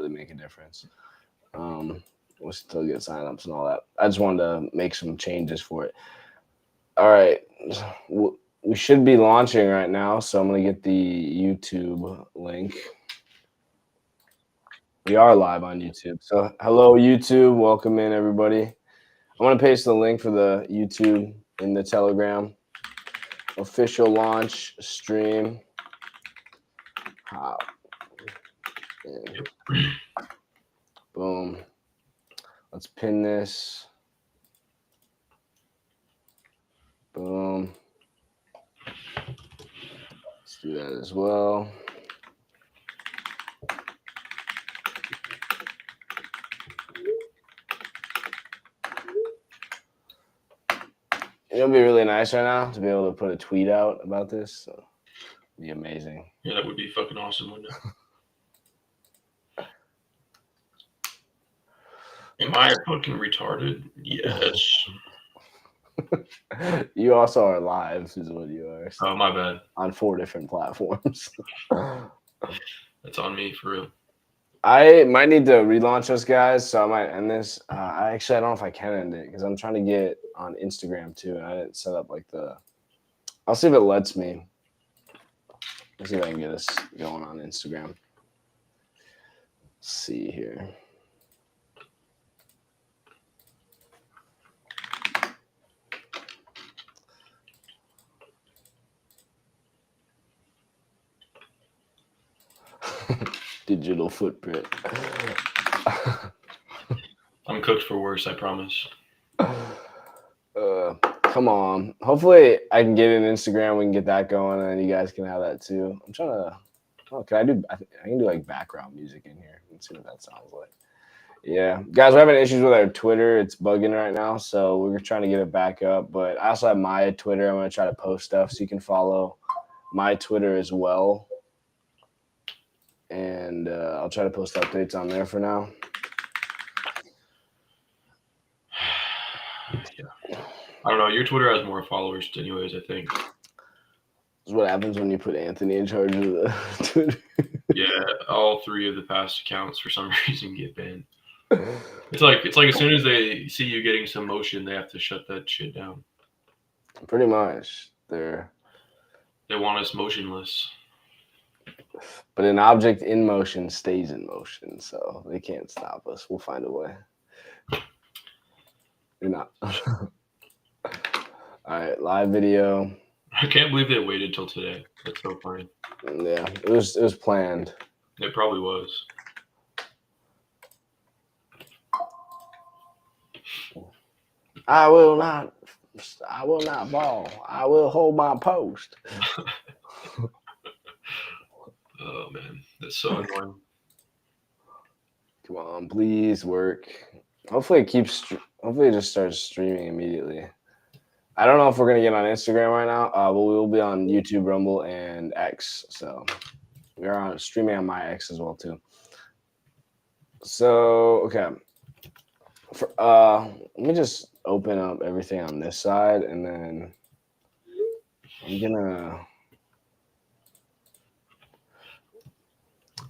really make a difference. We'll still get signups and all that. I just wanted to make some changes for it. All right. We should be launching right now, so I'm going to get the YouTube link. We are live on YouTube. So hello, YouTube. Welcome in, everybody. I'm going to paste the link for the YouTube in the Telegram. Official launch stream. How? Boom. Let's pin this. Boom. Let's do that as well. It'll be really nice right now to be able to put a tweet out about this. So it'd be amazing. Yeah, that would be fucking awesome, wouldn't it? Am I fucking retarded? Yes. You also are live, is what you are. So oh, my bad. On 4 different platforms. That's on me, for real. I might need to relaunch us, guys, so I might end this. I don't know if I can end it because I'm trying to get on Instagram too, and I didn't set up like the. I'll see if it lets me. Let's see if I can get us going on Instagram. Let's see here. Digital footprint. I'm cooked for worse, I promise. Come on. Hopefully I can get an Instagram. We can get that going, and you guys can have that too. I'm trying to. Oh, can I do? I can do like background music in here. Let's see what that sounds like. Yeah, guys, we're having issues with our Twitter. It's bugging right now, so we're trying to get it back up. But I also have my Twitter. I'm gonna try to post stuff so you can follow my Twitter as well. And I'll try to post updates on there for now. Yeah. I don't know. Your Twitter has more followers anyways, I think. This is what happens when you put Anthony in charge of the Twitter. Yeah, all 3 of the past accounts for some reason get banned. It's like as soon as they see you getting some motion, they have to shut that shit down. Pretty much. They want us motionless. But an object in motion stays in motion, so they can't stop us. We'll find a way. You're not. All right, live video. I can't believe they waited till today. That's so funny. Yeah, it was planned. It probably was. I will not ball. I will hold my post. Oh man, that's so annoying. Come on, please work. Hopefully it just starts streaming immediately. I don't know if we're gonna get on Instagram right now, but we will be on YouTube, Rumble, and X. So we are on streaming on my X as well too. So okay, let me just open up everything on this side, and then I'm gonna.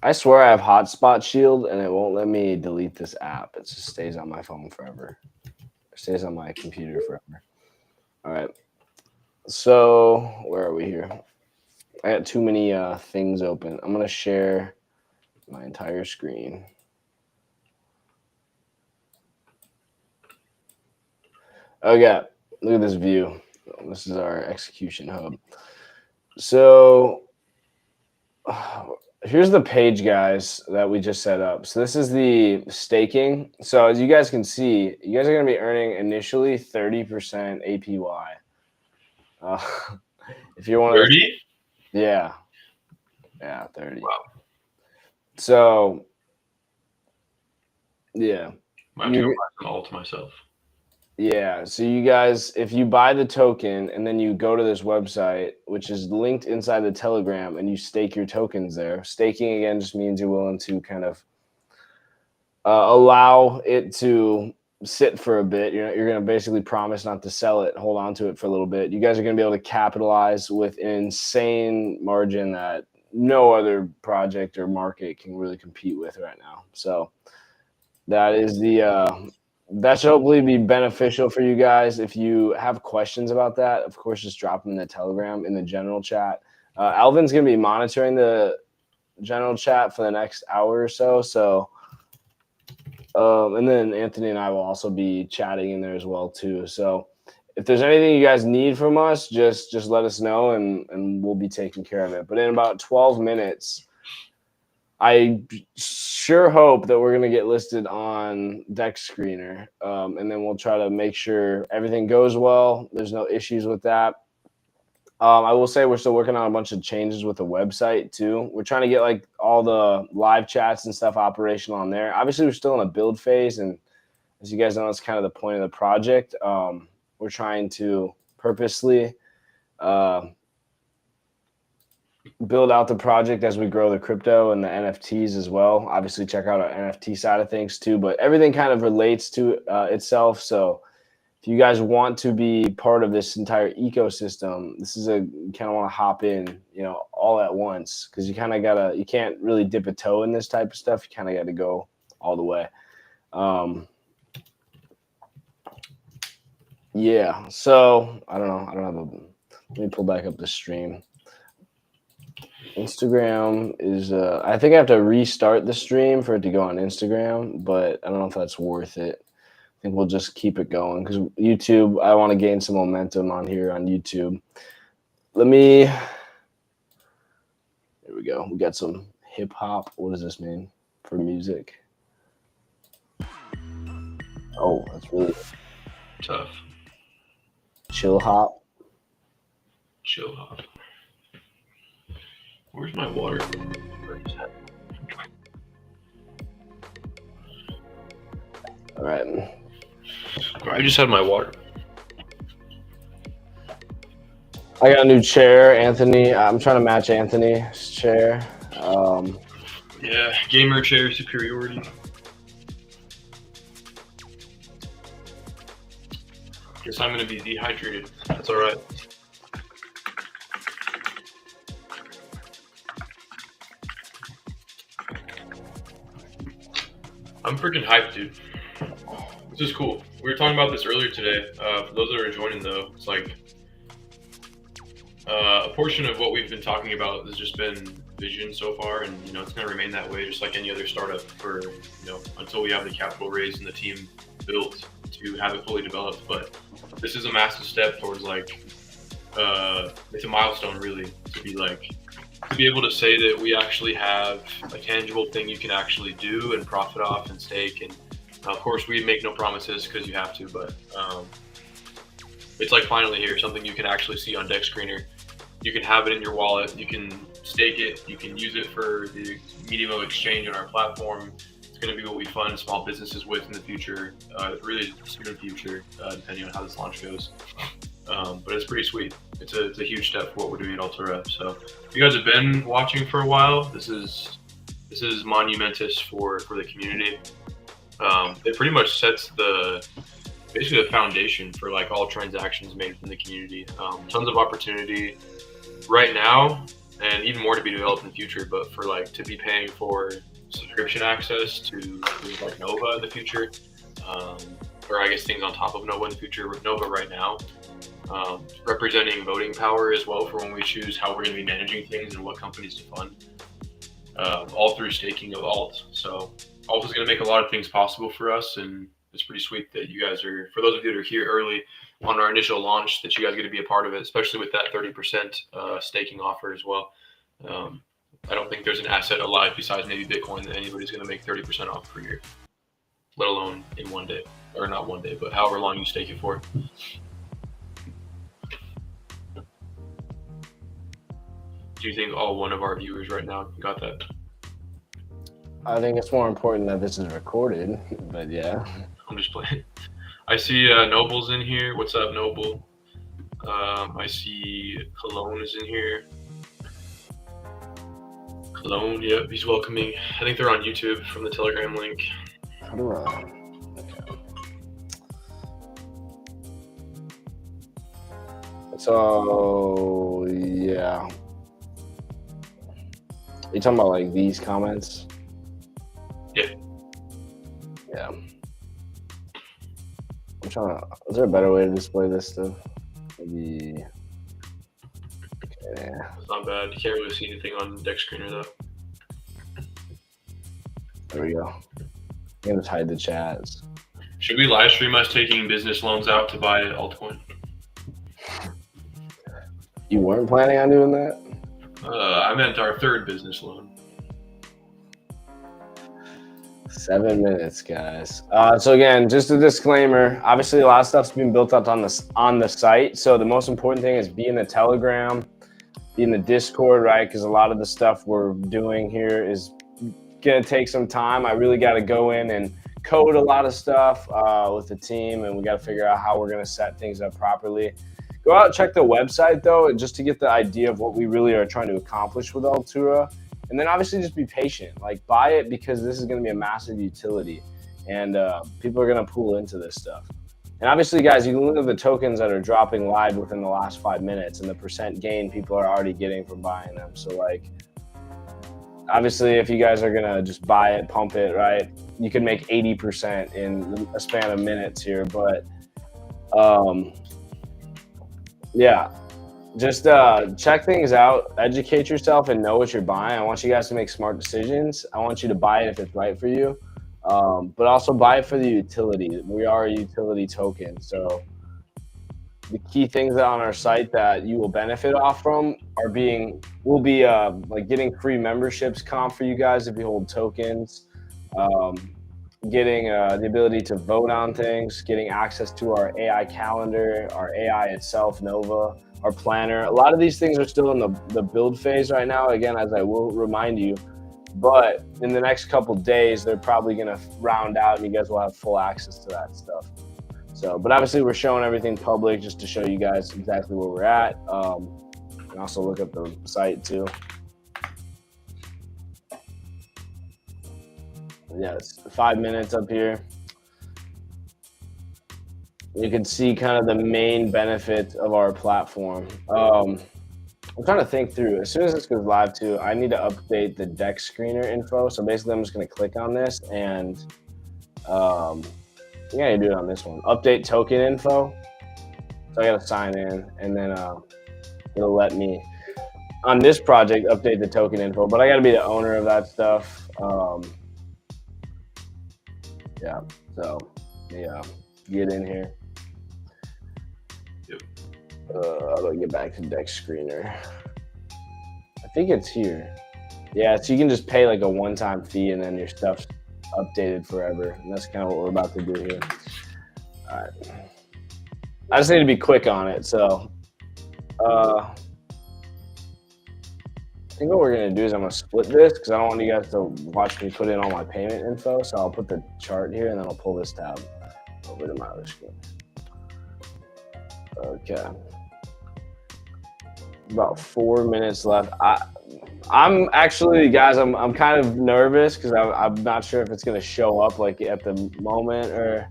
I swear I have Hotspot Shield, and it won't let me delete this app. It just stays on my phone forever. It stays on my computer forever. All right. So where are we here? I got too many things open. I'm going to share my entire screen. Okay. Look at this view. This is our execution hub. So here's the page, guys, that we just set up. So this is the staking. So as you guys can see, you guys are going to be earning initially 30% APY. If you want 30? Yeah, 30. Wow. So yeah, might have to go buy some alt myself. Yeah, so you guys, if you buy the token and then you go to this website, which is linked inside the Telegram, and you stake your tokens there. Staking, again, just means you're willing to kind of allow it to sit for a bit. You're going to basically promise not to sell it, hold on to it for a little bit. You guys are going to be able to capitalize with an insane margin that no other project or market can really compete with right now. So that is that should hopefully be beneficial for you guys. If you have questions about that, of course, just drop them in the Telegram in the general chat. Alvin's going to be monitoring the general chat for the next hour or so. So, and then Anthony and I will also be chatting in there as well too. So if there's anything you guys need from us, just let us know and we'll be taking care of it. But in about 12 minutes, I sure hope that we're going to get listed on DexScreener, and then we'll try to make sure everything goes well. There's no issues with that. I will say we're still working on a bunch of changes with the website too. We're trying to get like all the live chats and stuff operational on there. Obviously, we're still in a build phase, and as you guys know, that's kind of the point of the project. We're trying to purposely build out the project as we grow the crypto and the NFTs as well. Obviously, check out our NFT side of things too, but everything kind of relates to itself. So if you guys want to be part of this entire ecosystem, this is you kind of want to hop in, all at once, because you kind of you can't really dip a toe in this type of stuff. You kind of got to go all the way. Yeah. So I don't know. Let me pull back up the stream. Instagram is I think I have to restart the stream for it to go on Instagram, but I don't know if that's worth it. I think we'll just keep it going because YouTube, I want to gain some momentum on here on YouTube. Here we go. We got some hip hop. What does this mean for music? Oh, that's really tough. Chill hop. Chill hop. Where's my water? All right. I just had my water. I got a new chair, Anthony. I'm trying to match Anthony's chair. Yeah, gamer chair superiority. Guess I'm gonna be dehydrated. That's all right. I'm freaking hyped, dude. This is cool. We were talking about this earlier today. For those that are joining, though, it's like a portion of what we've been talking about has just been vision so far, and it's going to remain that way, just like any other startup. For until we have the capital raised and the team built to have it fully developed. But this is a massive step towards it's a milestone, really, to be able to say that we actually have a tangible thing you can actually do and profit off and stake. And of course, we make no promises because you have to, but it's like finally here, something you can actually see on DexScreener. You can have it in your wallet, you can stake it, you can use it for the medium of exchange on our platform. It's going to be what we fund small businesses with in the future, really soon future, depending on how this launch goes. But it's pretty sweet. It's a huge step for what we're doing at ALTURA. So if you guys have been watching for a while, this is monumentous for the community. It pretty much sets basically the foundation for all transactions made from the community. Tons of opportunity right now, and even more to be developed in the future. But for to be paying for subscription access to things like Nova in the future, or I guess things on top of Nova in the future. Nova right now, representing voting power as well for when we choose how we're going to be managing things and what companies to fund, all through staking of alt. So alt is going to make a lot of things possible for us, and it's pretty sweet that you guys are, for those of you that are here early on our initial launch, that you guys get to be a part of it, especially with that 30% staking offer as well. I don't think there's an asset alive besides maybe Bitcoin that anybody's going to make 30% off per year, let alone in one day, or not one day, but however long you stake it for. Do you think all one of our viewers right now got that? I think it's more important that this is recorded, but yeah. I'm just playing. I see Noble's in here. What's up, Noble? I see Cologne is in here. Cologne, yep, he's welcoming. I think they're on YouTube from the Telegram link. How do I? So, yeah. You talking about like these comments? Yeah. Yeah. I'm trying to. Is there a better way to display this stuff? Maybe. Okay. It's not bad. You can't really see anything on DexScreener though. There we go. I'm gonna just hide the chats. Should we live stream us taking business loans out to buy altcoin? You weren't planning on doing that? I meant our third business loan. 7 minutes, guys. So again, just a disclaimer. Obviously, a lot of stuff's being built up on the site. So the most important thing is be in the Telegram, be in the Discord, right? Because a lot of the stuff we're doing here is gonna take some time. I really got to go in and code a lot of stuff with the team, and we got to figure out how we're gonna set things up properly. Go out and check the website though, just to get the idea of what we really are trying to accomplish with ALTURA. And then obviously just be patient. Like, buy it because this is going to be a massive utility, and people are going to pool into this stuff. And obviously, guys, you can look at the tokens that are dropping live within the last 5 minutes and the % gain people are already getting from buying them. So like, obviously, if you guys are going to just buy it, pump it, right, you can make 80% in a span of minutes here. But yeah. Just check things out, educate yourself, and know what you're buying. I want you guys to make smart decisions. I want you to buy it if it's right for you, but also buy it for the utility. We are a utility token, so the key things on our site that you will benefit off from are will be like getting free memberships comp for you guys if you hold tokens, getting the ability to vote on things, getting access to our AI calendar, our AI itself, Nova, our planner. A lot of these things are still in the build phase right now, again, as I will remind you, but in the next couple days, they're probably gonna round out and you guys will have full access to that stuff. So, but obviously we're showing everything public just to show you guys exactly where we're at. And also look up the site too. Yeah, it's 5 minutes up here. You can see kind of the main benefits of our platform. I'm trying to think through. As soon as this goes live too, I need to update the DexScreener info. So basically I'm just gonna click on this and I think I do it on this one. Update token info. So I gotta sign in and then it'll let me, on this project, update the token info, but I gotta be the owner of that stuff. Yeah, so yeah, get in here. Yep. How do I get back to DexScreener? I think it's here. Yeah, so you can just pay like a one-time fee and then your stuff's updated forever. And that's kind of what we're about to do here. All right. I just need to be quick on it. So I think what we're going to do is I'm going to split this because I don't want you guys to watch me put in all my payment info. So I'll put the chart here and then I'll pull this tab over to my other screen. Okay. About 4 minutes left. I'm actually, guys, I'm kind of nervous because I'm not sure if it's going to show up like at the moment or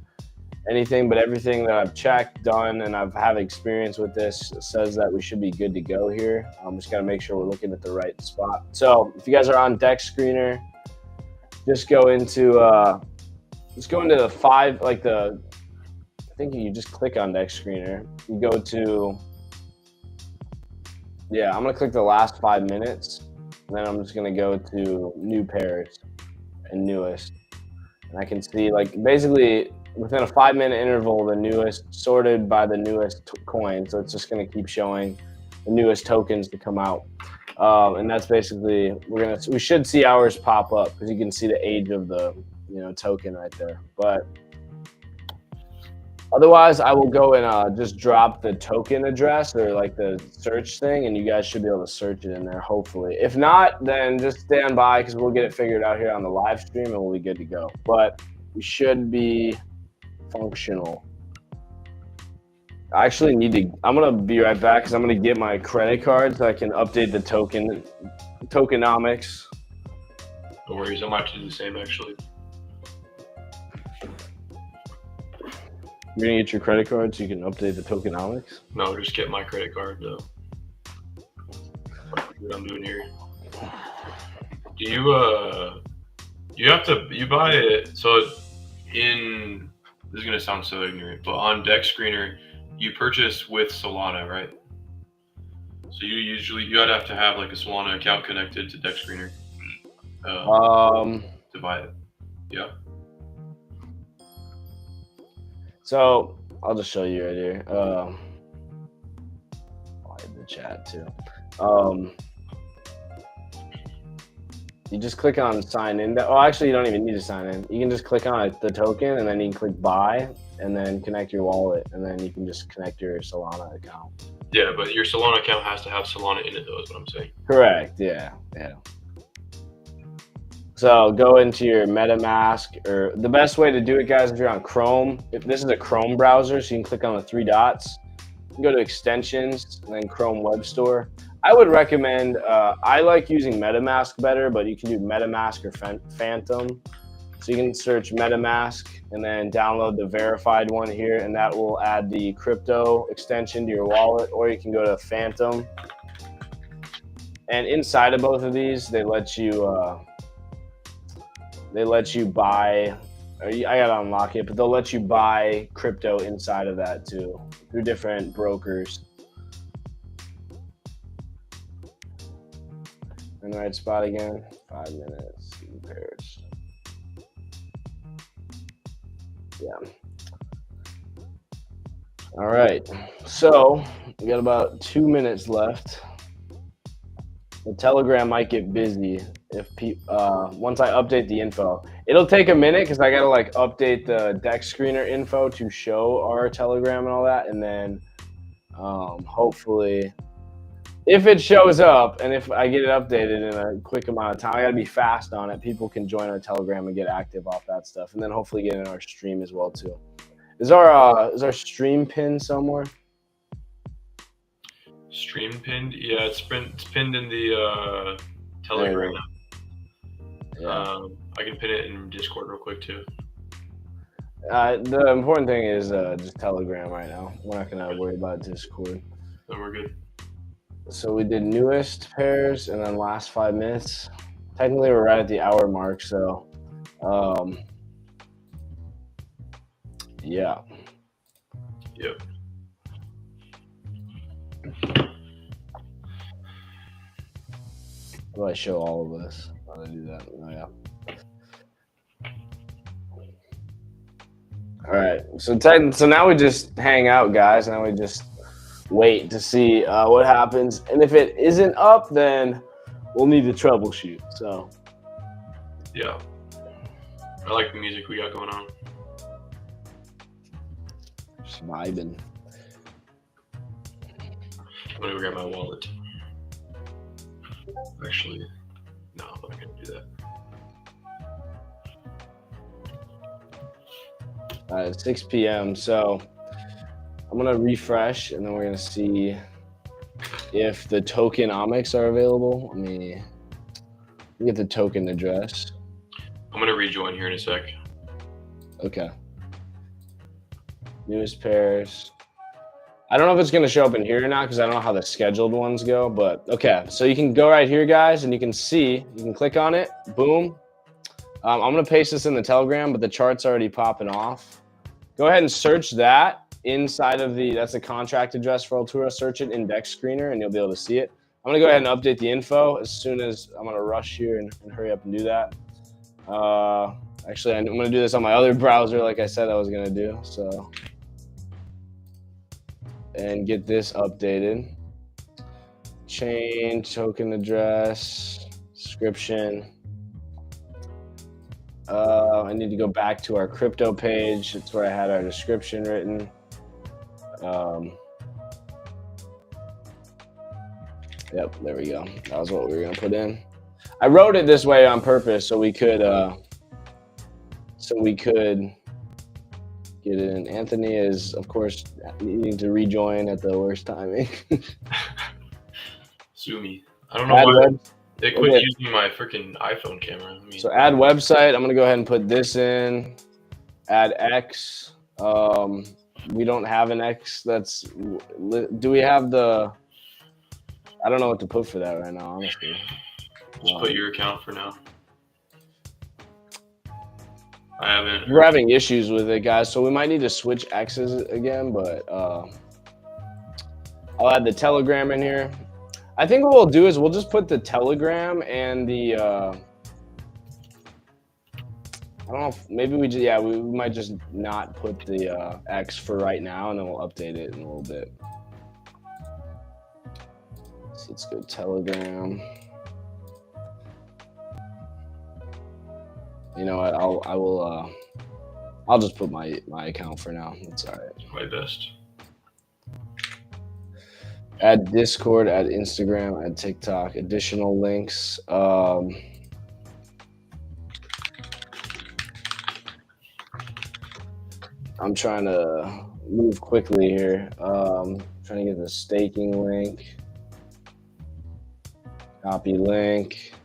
anything, but everything that I've checked, done, and I've had experience with this says that we should be good to go here. I'm just got to make sure we're looking at the right spot. So if you guys are on DexScreener, just go into the five, like I think you just click on DexScreener. You go to, yeah, I'm going to click the last 5 minutes, and then I'm just going to go to new pairs and newest. And I can see, like, basically within a 5 minute interval, the newest sorted by the newest coin. So it's just going to keep showing the newest tokens to come out. And that's basically, we should see ours pop up because you can see the age of the, token right there. But otherwise, I will go and just drop the token address or like the search thing, and you guys should be able to search it in there, hopefully. If not, then just stand by because we'll get it figured out here on the live stream and we'll be good to go. But we should be functional. I actually I'm going to be right back because I'm going to get my credit card so I can update the tokenomics. No worries, I might do the same actually. You're going to get your credit card so you can update the tokenomics? No, just get my credit card though. What I'm doing here. Do you have to you buy it? So in this is gonna sound so ignorant, but on DexScreener, you purchase with Solana, right? So you gotta have to have like a Solana account connected to DexScreener to buy it. Yeah. So I'll just show you right here. I'll hide the chat too. You just click on sign in. Oh, actually, you don't even need to sign in. You can just click on it, the token, and then you can click buy, and then connect your wallet, and then you can just connect your Solana account. Yeah, but your Solana account has to have Solana in it, though, is what I'm saying. Correct. Yeah. So go into your MetaMask, or the best way to do it, guys, if you're on Chrome, if this is a Chrome browser, so you can click on the 3 dots, you can go to extensions, and then Chrome Web Store. I would recommend, I like using MetaMask better, but you can do MetaMask or Phantom. So you can search MetaMask and then download the verified one here, and that will add the crypto extension to your wallet, or you can go to Phantom. And inside of both of these, they let you buy, I gotta unlock it, but they'll let you buy crypto inside of that too, through different brokers. In the right spot again, 5 minutes, pairs. Yeah. All right, so we got about 2 minutes left. The Telegram might get busy if once I update the info. It'll take a minute because I gotta like update the DexScreener info to show our Telegram and all that, and then hopefully, if it shows up and if I get it updated in a quick amount of time, I gotta be fast on it. People can join our Telegram and get active off that stuff, and then hopefully get in our stream as well too. Is our stream pinned somewhere? Stream pinned? Yeah, it's pinned in the Telegram. Yeah. I can pin it in Discord real quick too. The important thing is just Telegram right now. We're not gonna worry about Discord. No, we're good. So we did newest pairs and then last 5 minutes. Technically, we're right at the hour mark. So, yeah. Yep. How do I show all of this? How do I do that? Oh, yeah. All right. So now we just hang out, guys. Now we just wait to see what happens. And if it isn't up, then we'll need to troubleshoot. So. Yeah. I like the music we got going on. Just vibing. I'm gonna go grab my wallet. Actually, no, I'm not gonna do that. It's 6 p.m. So I'm gonna refresh, and then we're gonna see if the tokenomics are available. Let me get the token address. I'm gonna rejoin here in a sec. Okay. Newest pairs. I don't know if it's going to show up in here or not because I don't know how the scheduled ones go, but okay. So you can go right here, guys, and you can see, you can click on it. Boom. I'm going to paste this in the Telegram, but the chart's already popping off. Go ahead and search that inside of that's the contract address for ALTURA. Search it in DexScreener, and you'll be able to see it. I'm going to go ahead and update the info as soon as I'm going to rush here and hurry up and do that. Actually, I'm going to do this on my other browser like I said I was going to do. So. And get this updated. Chain, token address, description. I need to go back to our crypto page. That's where I had our description written. Yep, there we go. That was what we were gonna put in. I wrote it this way on purpose so we could get in. Anthony is, of course, needing to rejoin at the worst timing. Sue me. I don't know why they quit using my freaking iPhone camera. So add website. I'm going to go ahead and put this in. Add X. We don't have an X. Do we have the... I don't know what to put for that right now, honestly. Just put your account for now. I haven't. We're having issues with it, guys, so we might need to switch X's again, but I'll add the Telegram in here. I think what we'll do is we'll just put the Telegram and the I don't know if maybe we might just not put the X for right now, and then we'll update it in a little bit. So let's go Telegram. You know what? I'll just put my account for now. It's all right. My best. Add Discord, add Instagram, add TikTok, additional links. I'm trying to move quickly here. Trying to get the staking link. Copy link.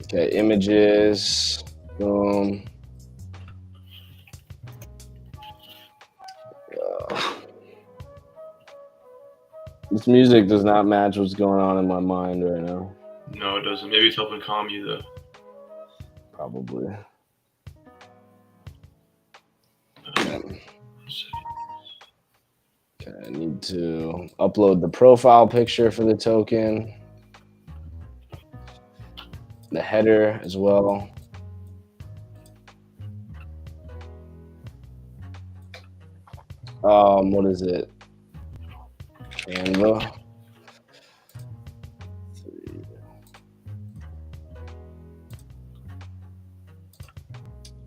Okay, images. Boom. This music does not match what's going on in my mind right now. No, it doesn't. Maybe it's helping calm you though. Probably. Okay, I need to upload the profile picture for the token. The header as well. What is it? Canva.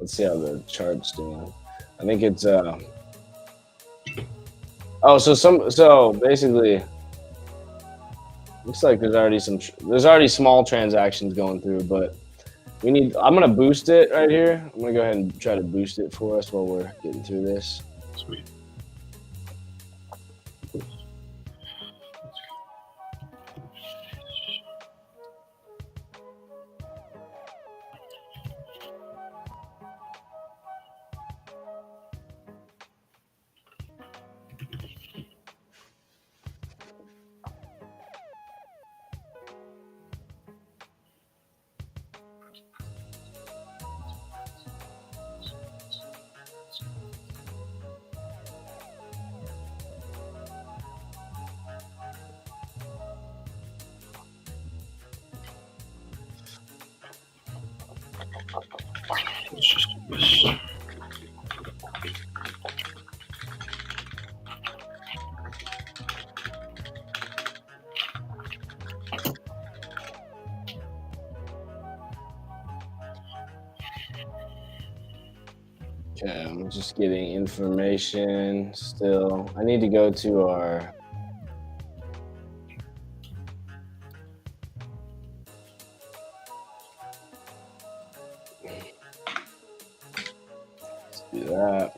Let's see how the chart's doing. I think it's so basically looks like there's already small transactions going through, but I'm gonna boost it right here. I'm gonna go ahead and try to boost it for us while we're getting through this. Sweet. Let's just do this. Okay, I'm just getting information still. I need to go to our do that.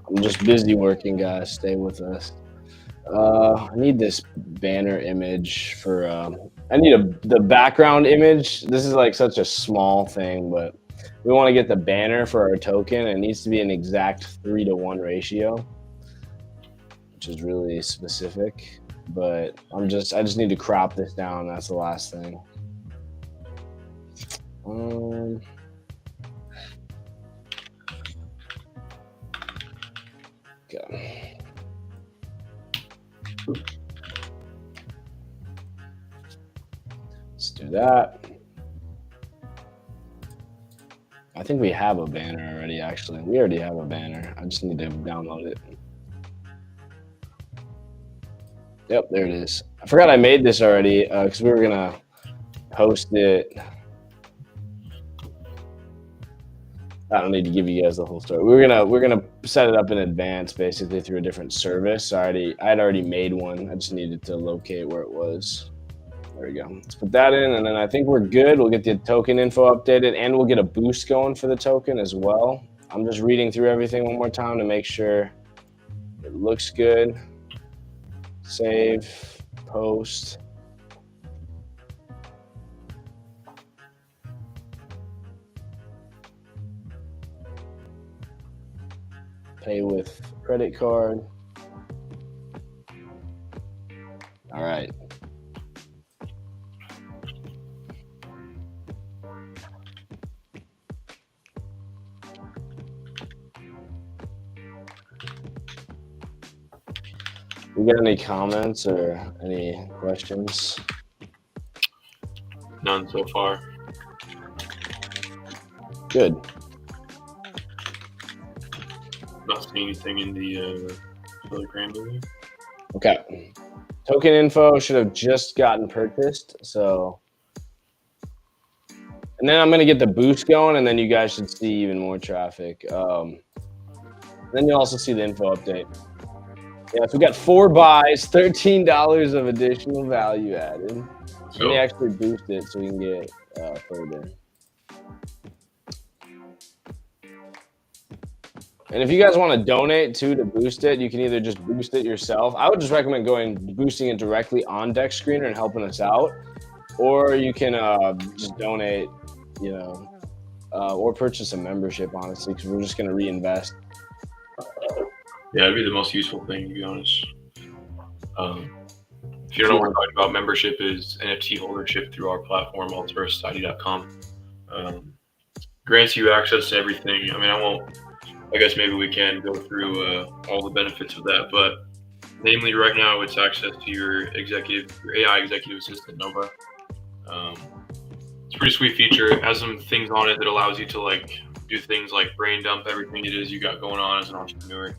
I'm just busy working, guys. Stay with us. I need this banner image for. I need the background image. This is like such a small thing, but we want to get the banner for our token. It needs to be an exact 3-to-1 ratio, which is really specific. But I just need to crop this down. That's the last thing. Okay. Let's do that. I think we have a banner already, actually. We already have a banner. I just need to download it. Yep, there it is. I forgot I made this already because we were gonna post it. I don't need to give you guys the whole story. We're gonna set it up in advance, basically through a different service. I had already made one. I just needed to locate where it was. There we go. Let's put that in, and then I think we're good. We'll get the token info updated, and we'll get a boost going for the token as well. I'm just reading through everything one more time to make sure it looks good. Save, post. Pay with credit card. All right. We got any comments or any questions? None so far. Good. Not seeing anything in the Telegram movie. Okay. Token info should have just gotten purchased. So, and then I'm going to get the boost going, and then you guys should see even more traffic. Then you'll also see the info update. Yeah, so we got 4 buys, $13 of additional value added. Let me actually boost it so we can get further. And if you guys want to donate too to boost it, you can either just boost it yourself. I would just recommend boosting it directly on DexScreener and helping us out, or you can just donate, or purchase a membership, honestly, because we're just going to reinvest. Yeah, it'd be the most useful thing, to be honest. If you don't know what we're talking about, membership is NFT holdership through our platform, ALTURA.com. Grants you access to everything. I mean, I guess maybe we can go through all the benefits of that, but namely right now it's access to your AI executive assistant, Nova. It's a pretty sweet feature. It has some things on it that allows you to do things like brain dump everything it is you got going on as an entrepreneur.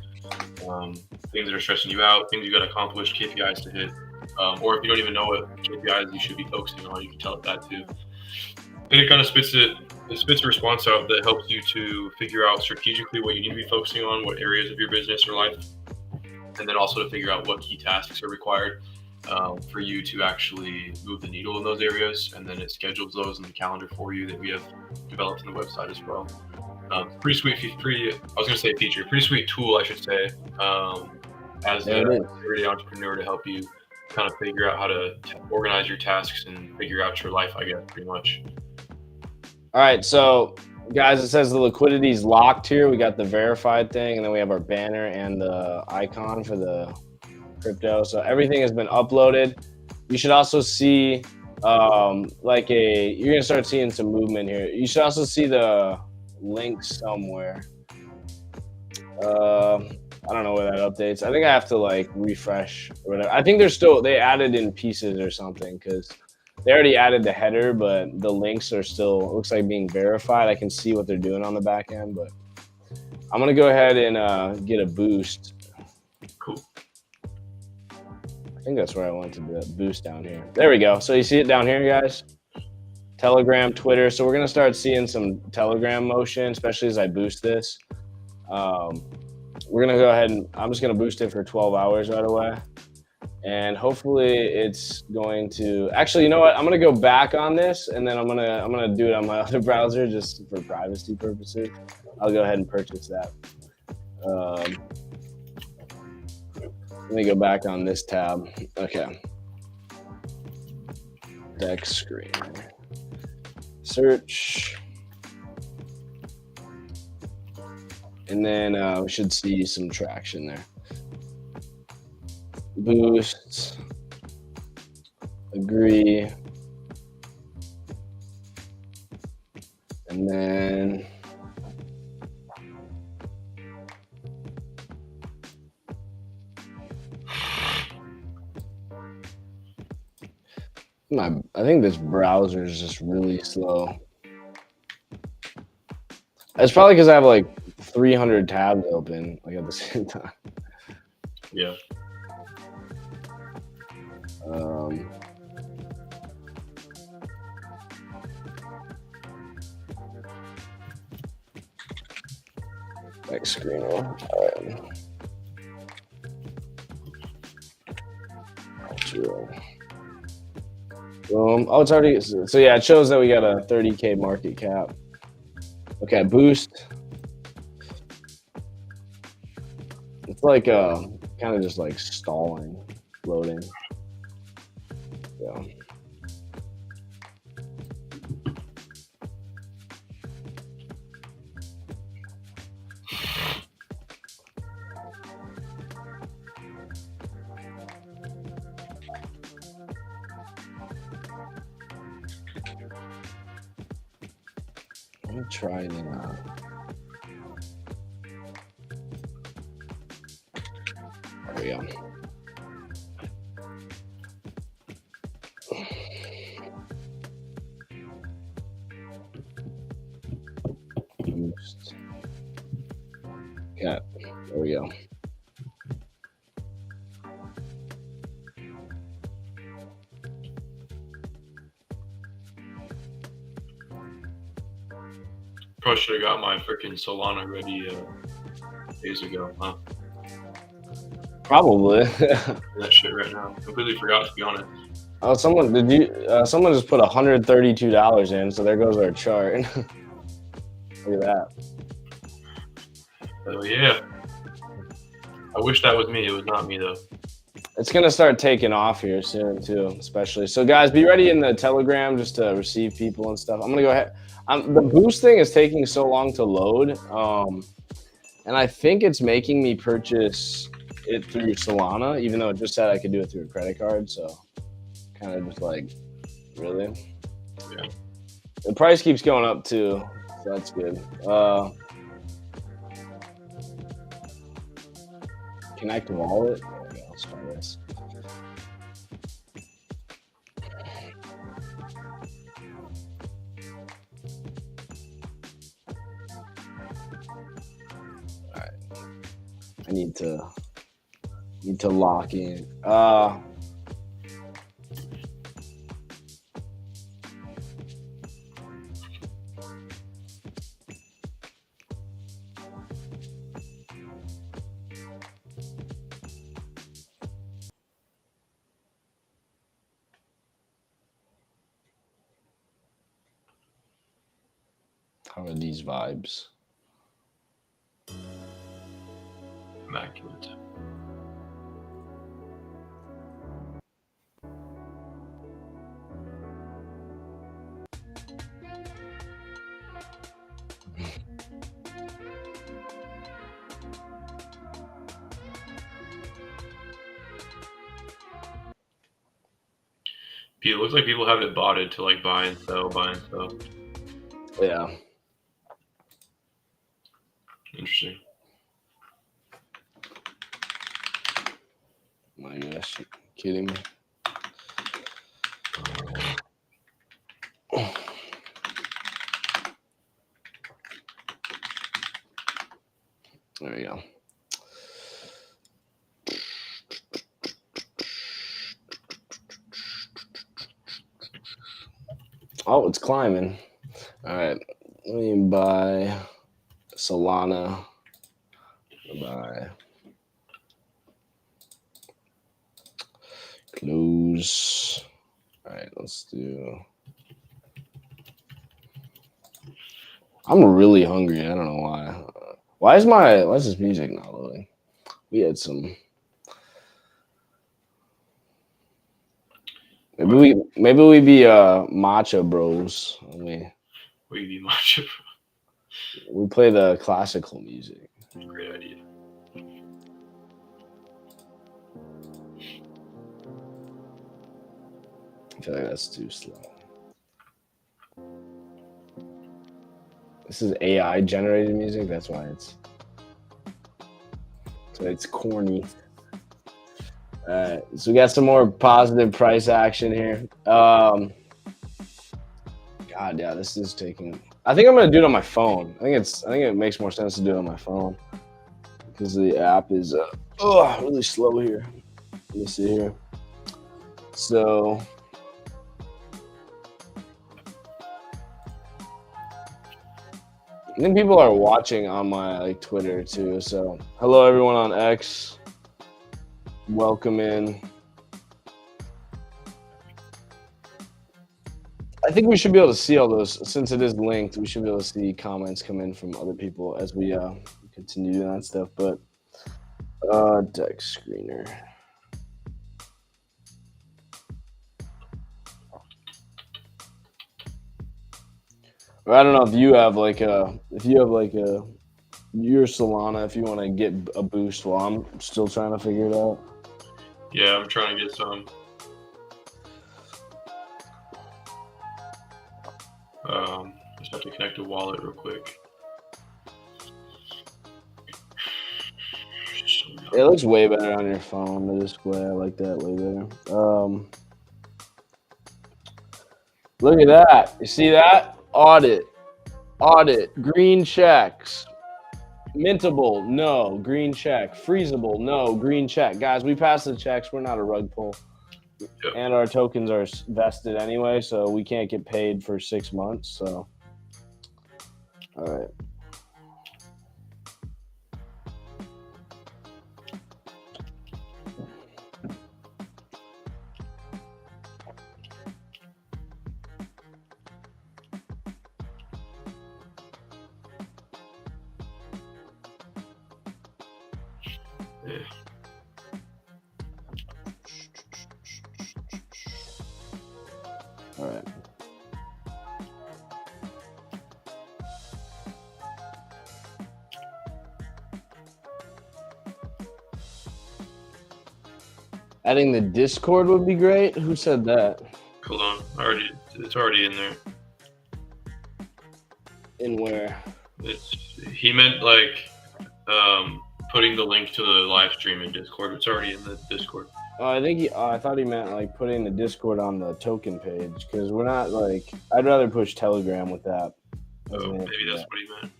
Things that are stressing you out, things you got to accomplish, KPIs to hit, or if you don't even know what KPIs you should be focusing on, you can tell it that too. And it kind of spits a response out that helps you to figure out strategically what you need to be focusing on, what areas of your business or life, and then also to figure out what key tasks are required for you to actually move the needle in those areas. And then it schedules those in the calendar for you that we have developed in the website as well. Pretty sweet tool, I should say, as an everyday entrepreneur to help you kind of figure out how to organize your tasks and figure out your life, I guess, pretty much. All right, so guys, it says the liquidity is locked here. We got the verified thing, and then we have our banner and the icon for the crypto. So everything has been uploaded. You should also see you're gonna start seeing some movement here. You should also see the link somewhere. I don't know where that updates. I think I have to refresh or whatever. I think they added in pieces or something because they already added the header, but the links are still, it looks like, being verified. I can see what they're doing on the back end, but I'm going to go ahead and get a boost. Cool. I think that's where I want to do that boost down here. There we go. So you see it down here, guys? Telegram, Twitter. So we're going to start seeing some Telegram motion, especially as I boost this. We're going to go ahead and I'm just going to boost it for 12 hours right away. And hopefully it's going to actually, you know what? I'm going to go back on this and then I'm going to do it on my other browser just for privacy purposes. I'll go ahead and purchase that. Let me go back on this tab. Okay. DexScreener. Search. And then we should see some traction there. Boost. Agree. And then I think this browser is just really slow. It's probably because I have 300 tabs open at the same time. Yeah. DexScreener. ALTURA. Oh, it's already. So yeah, it shows that we got a 30K market cap. Okay, boost. It's like kind of just like stalling, loading. Yeah. Let me try that. There we go. Boost. Okay, there we go. Probably should have got my freaking Solana ready days ago, huh? Probably. That shit right now. Completely forgot, to be honest. Oh, someone someone just put $132 in, so there goes our chart. Look at that. Oh yeah. I wish that was me. It was not me though. It's gonna start taking off here soon too, especially. So guys, be ready in the Telegram just to receive people and stuff. I'm gonna go ahead. The boost thing is taking so long to load, and I think it's making me purchase it through Solana, even though it just said I could do it through a credit card. So kind of just like, really? Yeah. The price keeps going up too, so that's good. Connect wallet. Okay, let's try this. All right. I need to lock in. How are these vibes? Immaculate. It looks like people have it botted to like buy and sell, buy and sell. Yeah. Interesting. My gosh, you kidding me? There we go. Oh, it's climbing. All right, let me buy Solana. Buy. Close. All right, let's do. I'm really hungry. I don't know why. Why is this music not loading? We had some. Maybe we be matcha bros. We be matcha. We play the classical music. Great idea. I feel like that's too slow. This is AI generated music. That's why it's corny. All right, so we got some more positive price action here. God, yeah, this is taking. I think I'm gonna do it on my phone. I think it makes more sense to do it on my phone because the app is really slow here. Let me see here. So I think people are watching on my like Twitter too. So hello everyone on X. Welcome in. I think we should be able to see all those since it is linked. We should be able to see comments come in from other people as we continue doing that stuff. But DexScreener. I don't know if you have like your Solana, if you want to get a boost while I'm still trying to figure it out. Yeah, I'm trying to get some. Just have to connect a wallet real quick. It looks way better on your phone, the display. I like that way better. Look at that. You see that? Audit. Green checks. Mintable, no. Green check. Freezable, no. Green check. Guys, we passed the checks. We're not a rug pull. Yep. And our tokens are vested anyway, so we can't get paid for 6 months. So, all right. Yeah. All right. Adding the Discord would be great. Who said that? Hold on. It's already in there. In where? He meant like putting the link to the live stream in Discord. It's already in the Discord. Oh, I thought he meant like putting the Discord on the token page because we're not like. I'd rather push Telegram with that. Oh, maybe that's what he meant.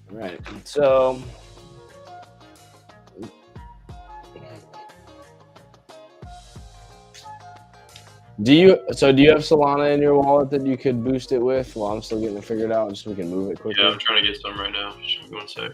Right. So. Do you have Solana in your wallet that you could boost it with while I'm still getting it figured out, just so we can move it quickly? Yeah, I'm trying to get some right now. Just give me 1 sec.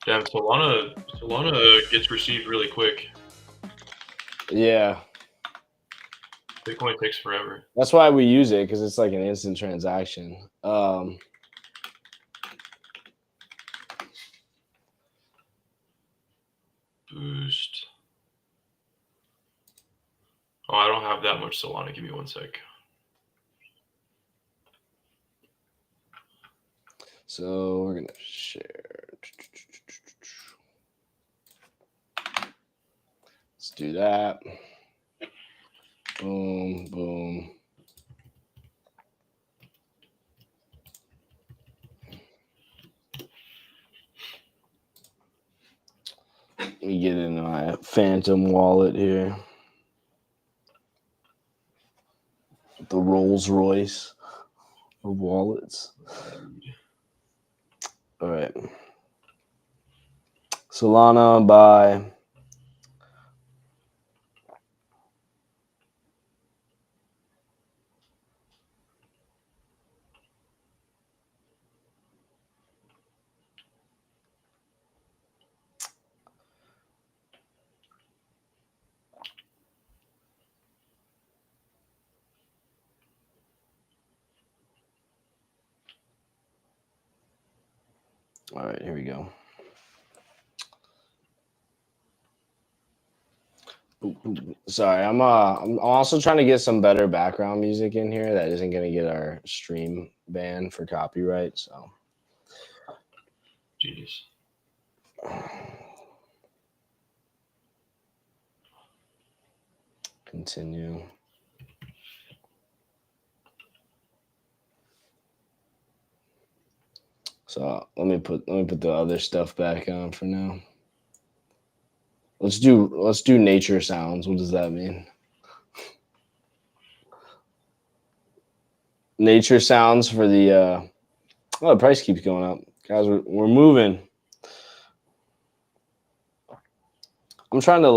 Damn, Solana gets received really quick. Yeah. Bitcoin takes forever. That's why we use it, because it's like an instant transaction. Boost. Oh, I don't have that much Solana. Give me 1 sec. So we're going to share. Let's do that. Boom, boom. Let me get in my Phantom wallet here. The Rolls Royce of wallets. All right. Solana by all right, here we go. Sorry, I'm also trying to get some better background music in here that isn't gonna get our stream banned for copyright. So, Genius. continue. So let me put the other stuff back on for now. Let's do nature sounds. What does that mean? Nature sounds for the oh, the price keeps going up. Guys, we're moving. I'm trying to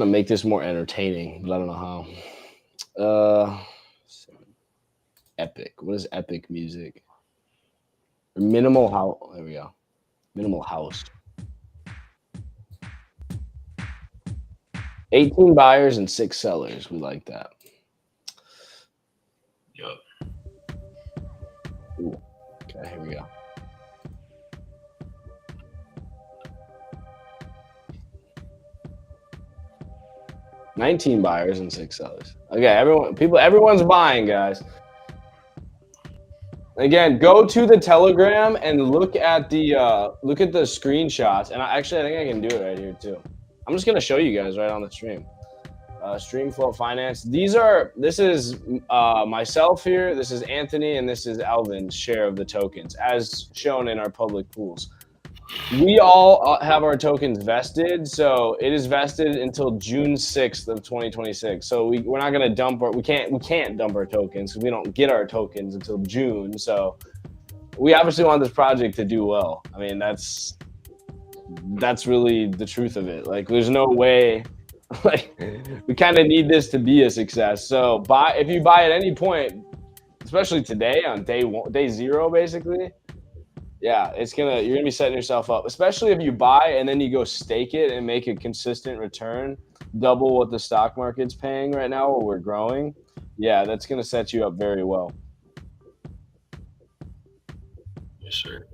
make this more entertaining, but I don't know how. Epic. What is epic music? Minimal house. There we go. Minimal house. 18 buyers and 6 sellers. We like that. Yup. Ooh. Okay, here we go. $19 buyers and 6 sellers. Okay, everyone's buying, guys. Again, go to the Telegram and look at the screenshots. And I think I can do it right here too. I'm just gonna show you guys right on the stream. Stream Float Finance. This is myself here. This is Anthony, and this is Alvin's share of the tokens, as shown in our public pools. We all have our tokens vested, so it is vested until June 6th of 2026. So we're not gonna we can't dump our tokens because we don't get our tokens until June. So we obviously want this project to do well. I mean, that's really the truth of it. Like, there's no way. Like, we kind of need this to be a success. So if you buy at any point, especially today on day 0, basically. Yeah, you're gonna be setting yourself up, especially if you buy and then you go stake it and make a consistent return, double what the stock market's paying right now while we're growing. Yeah, that's gonna set you up very well. Yes, sir.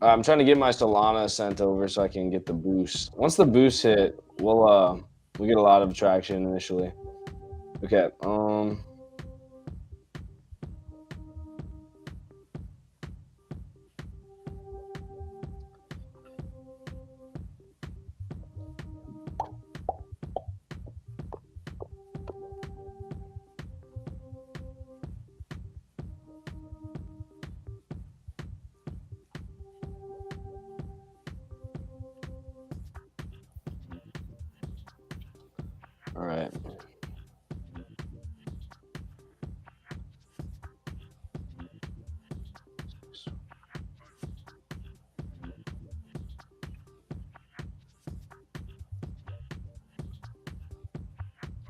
I'm trying to get my Solana sent over so I can get the boost. Once the boost hit, we'll get a lot of traction initially. Okay. All right.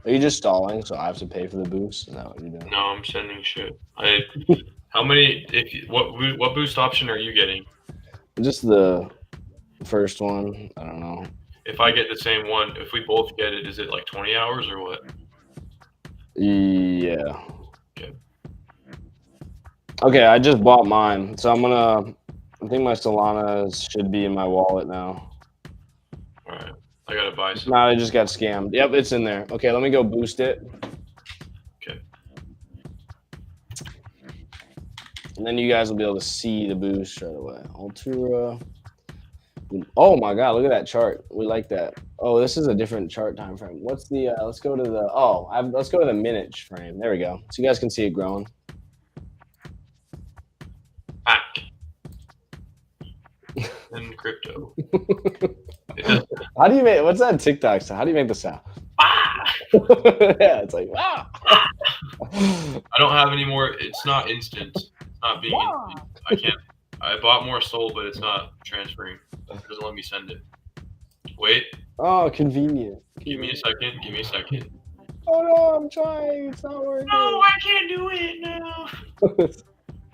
Are you just stalling so I have to pay for the boost? Is that what you're doing? No, I'm sending shit. What boost option are you getting? Just the first one. I don't know. If I get the same one, if we both get it, is it like 20 hours or what? Yeah. Okay, I just bought mine. So I think my Solana should be in my wallet now. All right. I gotta buy some. No, I just got scammed. Yep, it's in there. Okay, let me go boost it. Okay. And then you guys will be able to see the boost right away. ALTURA. Oh my god, look at that chart. We like that. Oh, this is a different chart time frame. What's the let's go to the minute frame. There we go. So you guys can see it growing. Back. And crypto. How do you make what's that TikTok sound? How do you make the sound? Yeah, it's like wow. I don't have any more. It's not instant. It's not being instant. I can't. I bought more Sol, but it's not transferring. It doesn't let me send it. Wait. Oh, convenient. Give me a second. Give me a second. Oh no, I'm trying. It's not working. No, I can't do it now.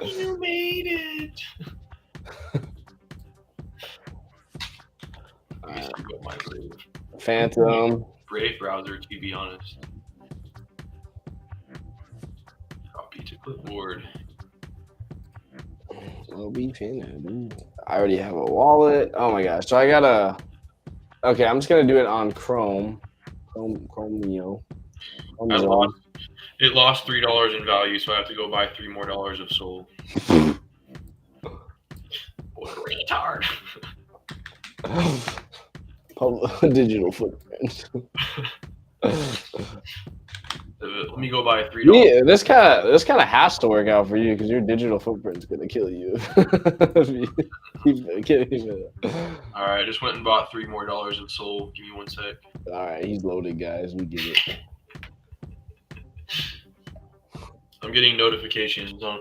You made it. Phantom. Brave browser, to be honest. Copy to clipboard. I already have a wallet. Oh my gosh. So I gotta. Okay, I'm just gonna do it on Chrome. Chrome Neo. It lost $3 in value, so I have to go buy $3 more of Sol. What a retard. Digital footprint. Let me go buy $3. Yeah, this kind of has to work out for you because your digital footprint's gonna kill you. Keep kidding. All right, I just went and bought $3 more of Sol. Give me 1 sec. All right, he's loaded, guys. We get it. I'm getting notifications on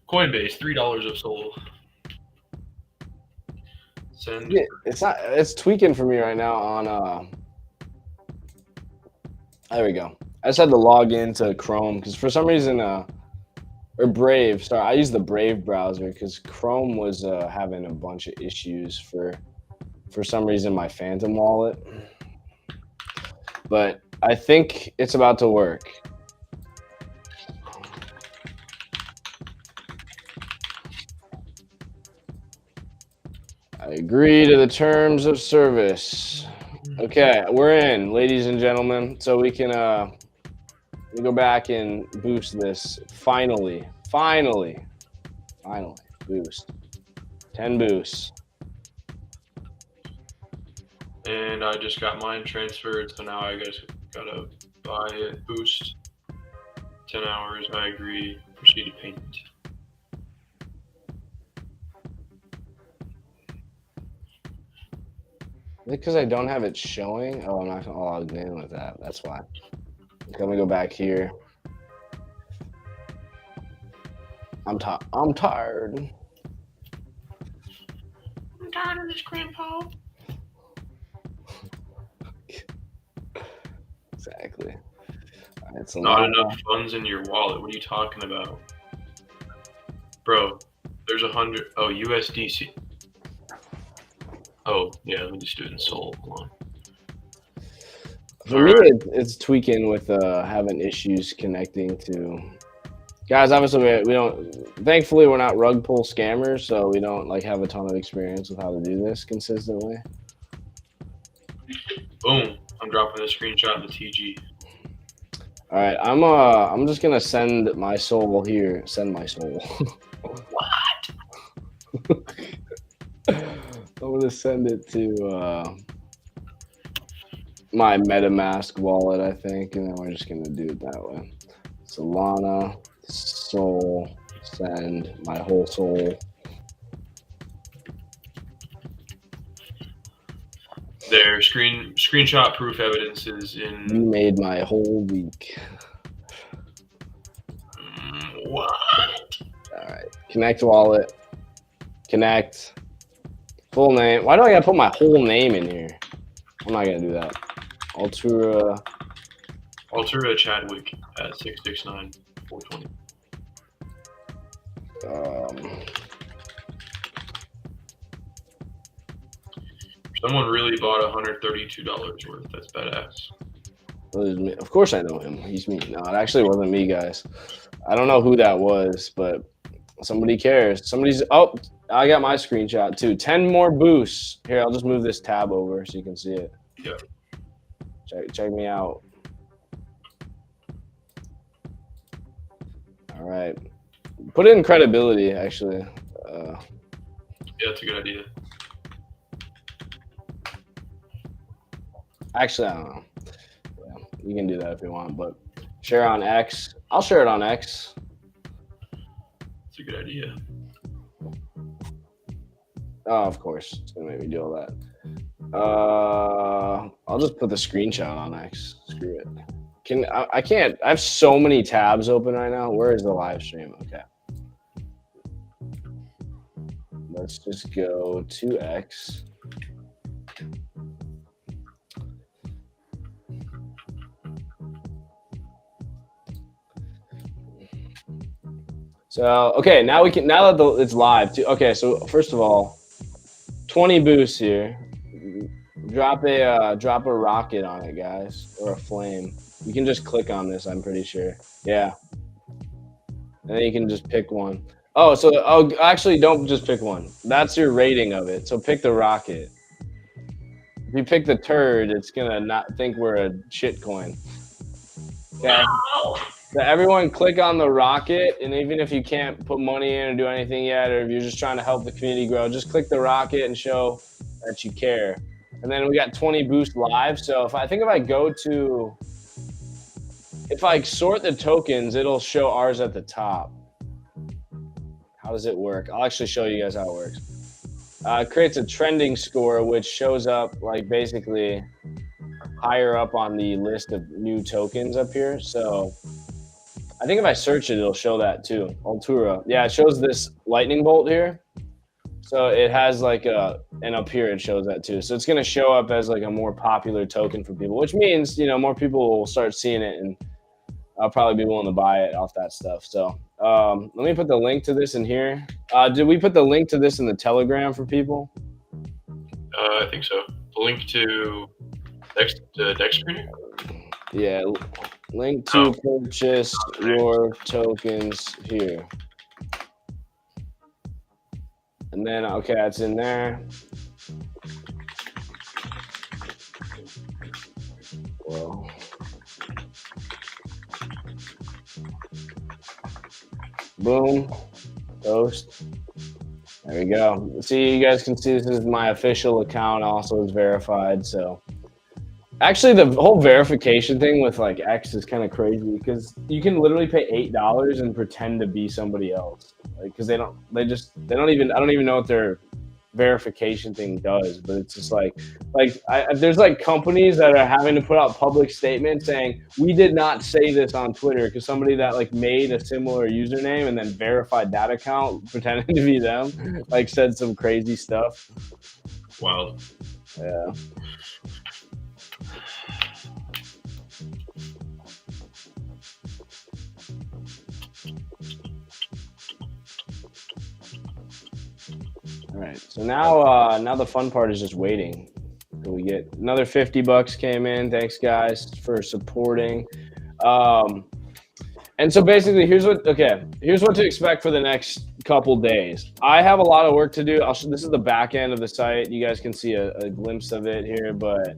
Coinbase. $3 of Sol. Send. Yeah, it's tweaking for me right now on there we go. I just had to log into Chrome because for some reason or Brave. Sorry, I use the Brave browser because Chrome was having a bunch of issues for some reason my Phantom wallet. But I think it's about to work. I agree to the terms of service. Okay, we're in, ladies and gentlemen. So we can go back and boost this. Finally, boost. 10 boosts. And I just got mine transferred, so now I guess gotta buy it. Boost. 10 hours. I agree. Proceed to payment. Because I don't have it showing. Oh, I'm not gonna log in with that. That's why. Okay, let me go back here. I'm tired. I'm tired of this, Grandpa. Exactly. All right, so not enough funds in your wallet. What are you talking about, bro? There's 100. Oh, USDC. Oh yeah, let me just do it in Sol. Hold on. For me, it's tweaking with having issues connecting to. Guys, obviously we don't. Thankfully, we're not rug pull scammers, so we don't like have a ton of experience with how to do this consistently. Boom! I'm dropping a screenshot of the TG. All right, I'm just gonna send my soul here. Send my soul. What? I'm gonna send it to my MetaMask wallet, I think, and then we're just gonna do it that way. Solana, Sol, send my whole soul. There, screenshot proof evidence is in. You made my whole week. What? All right, connect wallet. Connect. Full name. Why do I gotta put my whole name in here? I'm not gonna do that. ALTURA Chadwick at 669-420. Someone really bought $132 worth. That's badass. Of course I know him. He's me. No, it actually wasn't me, guys. I don't know who that was, but somebody cares. Oh, I got my screenshot too. 10 more boosts. Here, I'll just move this tab over so you can see it. Yeah. Check me out. All right. Put it in credibility, actually. Yeah, that's a good idea. Actually, I don't know. Yeah, you can do that if you want, but share on X. I'll share it on X. That's a good idea. Oh, of course. It's going to make me do all that. I'll just put the screenshot on X. Screw it. I can't. I have so many tabs open right now. Where is the live stream? Okay. Let's just go to X. So, okay, now we can, now that it's live too. Okay, so first of all, 20 boosts here. Drop a rocket on it, guys, or a flame. You can just click on this. I'm pretty sure. Yeah, and then you can just pick one. Actually, don't just pick one. That's your rating of it. So pick the rocket. If you pick the turd, it's gonna not think we're a shit coin. Okay. So everyone click on the rocket, and even if you can't put money in or do anything yet, or if you're just trying to help the community grow, just click the rocket and show that you care. And then we got 20 boost live. So if I sort the tokens, it'll show ours at the top. How does it work? I'll actually show you guys how it works. It creates a trending score, which shows up like basically higher up on the list of new tokens up here. So I think if I search it, it'll show that too. ALTURA. Yeah, it shows this lightning bolt here. So it has like and up here it shows that too. So it's going to show up as like a more popular token for people, which means, more people will start seeing it, and I'll probably be willing to buy it off that stuff. So let me put the link to this in here. Did we put the link to this in the Telegram for people? I think so. The link to DexScreener? Yeah, link to purchase your tokens here. And then, okay, that's in there. Whoa. Boom, post. There we go. See, you guys can see this is my official account. Also is verified. So actually, the whole verification thing with like X is kind of crazy because you can literally pay $8 and pretend to be somebody else. Like, because I don't even know what their verification thing does, but it's just there's like companies that are having to put out public statements saying we did not say this on Twitter, because somebody that like made a similar username and then verified that account pretending to be them like said some crazy stuff. Wow. Yeah. All right, so now the fun part is just waiting. So we get another $50 came in. Thanks guys for supporting. And so basically, here's what to expect for the next couple days. I have a lot of work to do. This is the back end of the site. You guys can see a glimpse of it here, but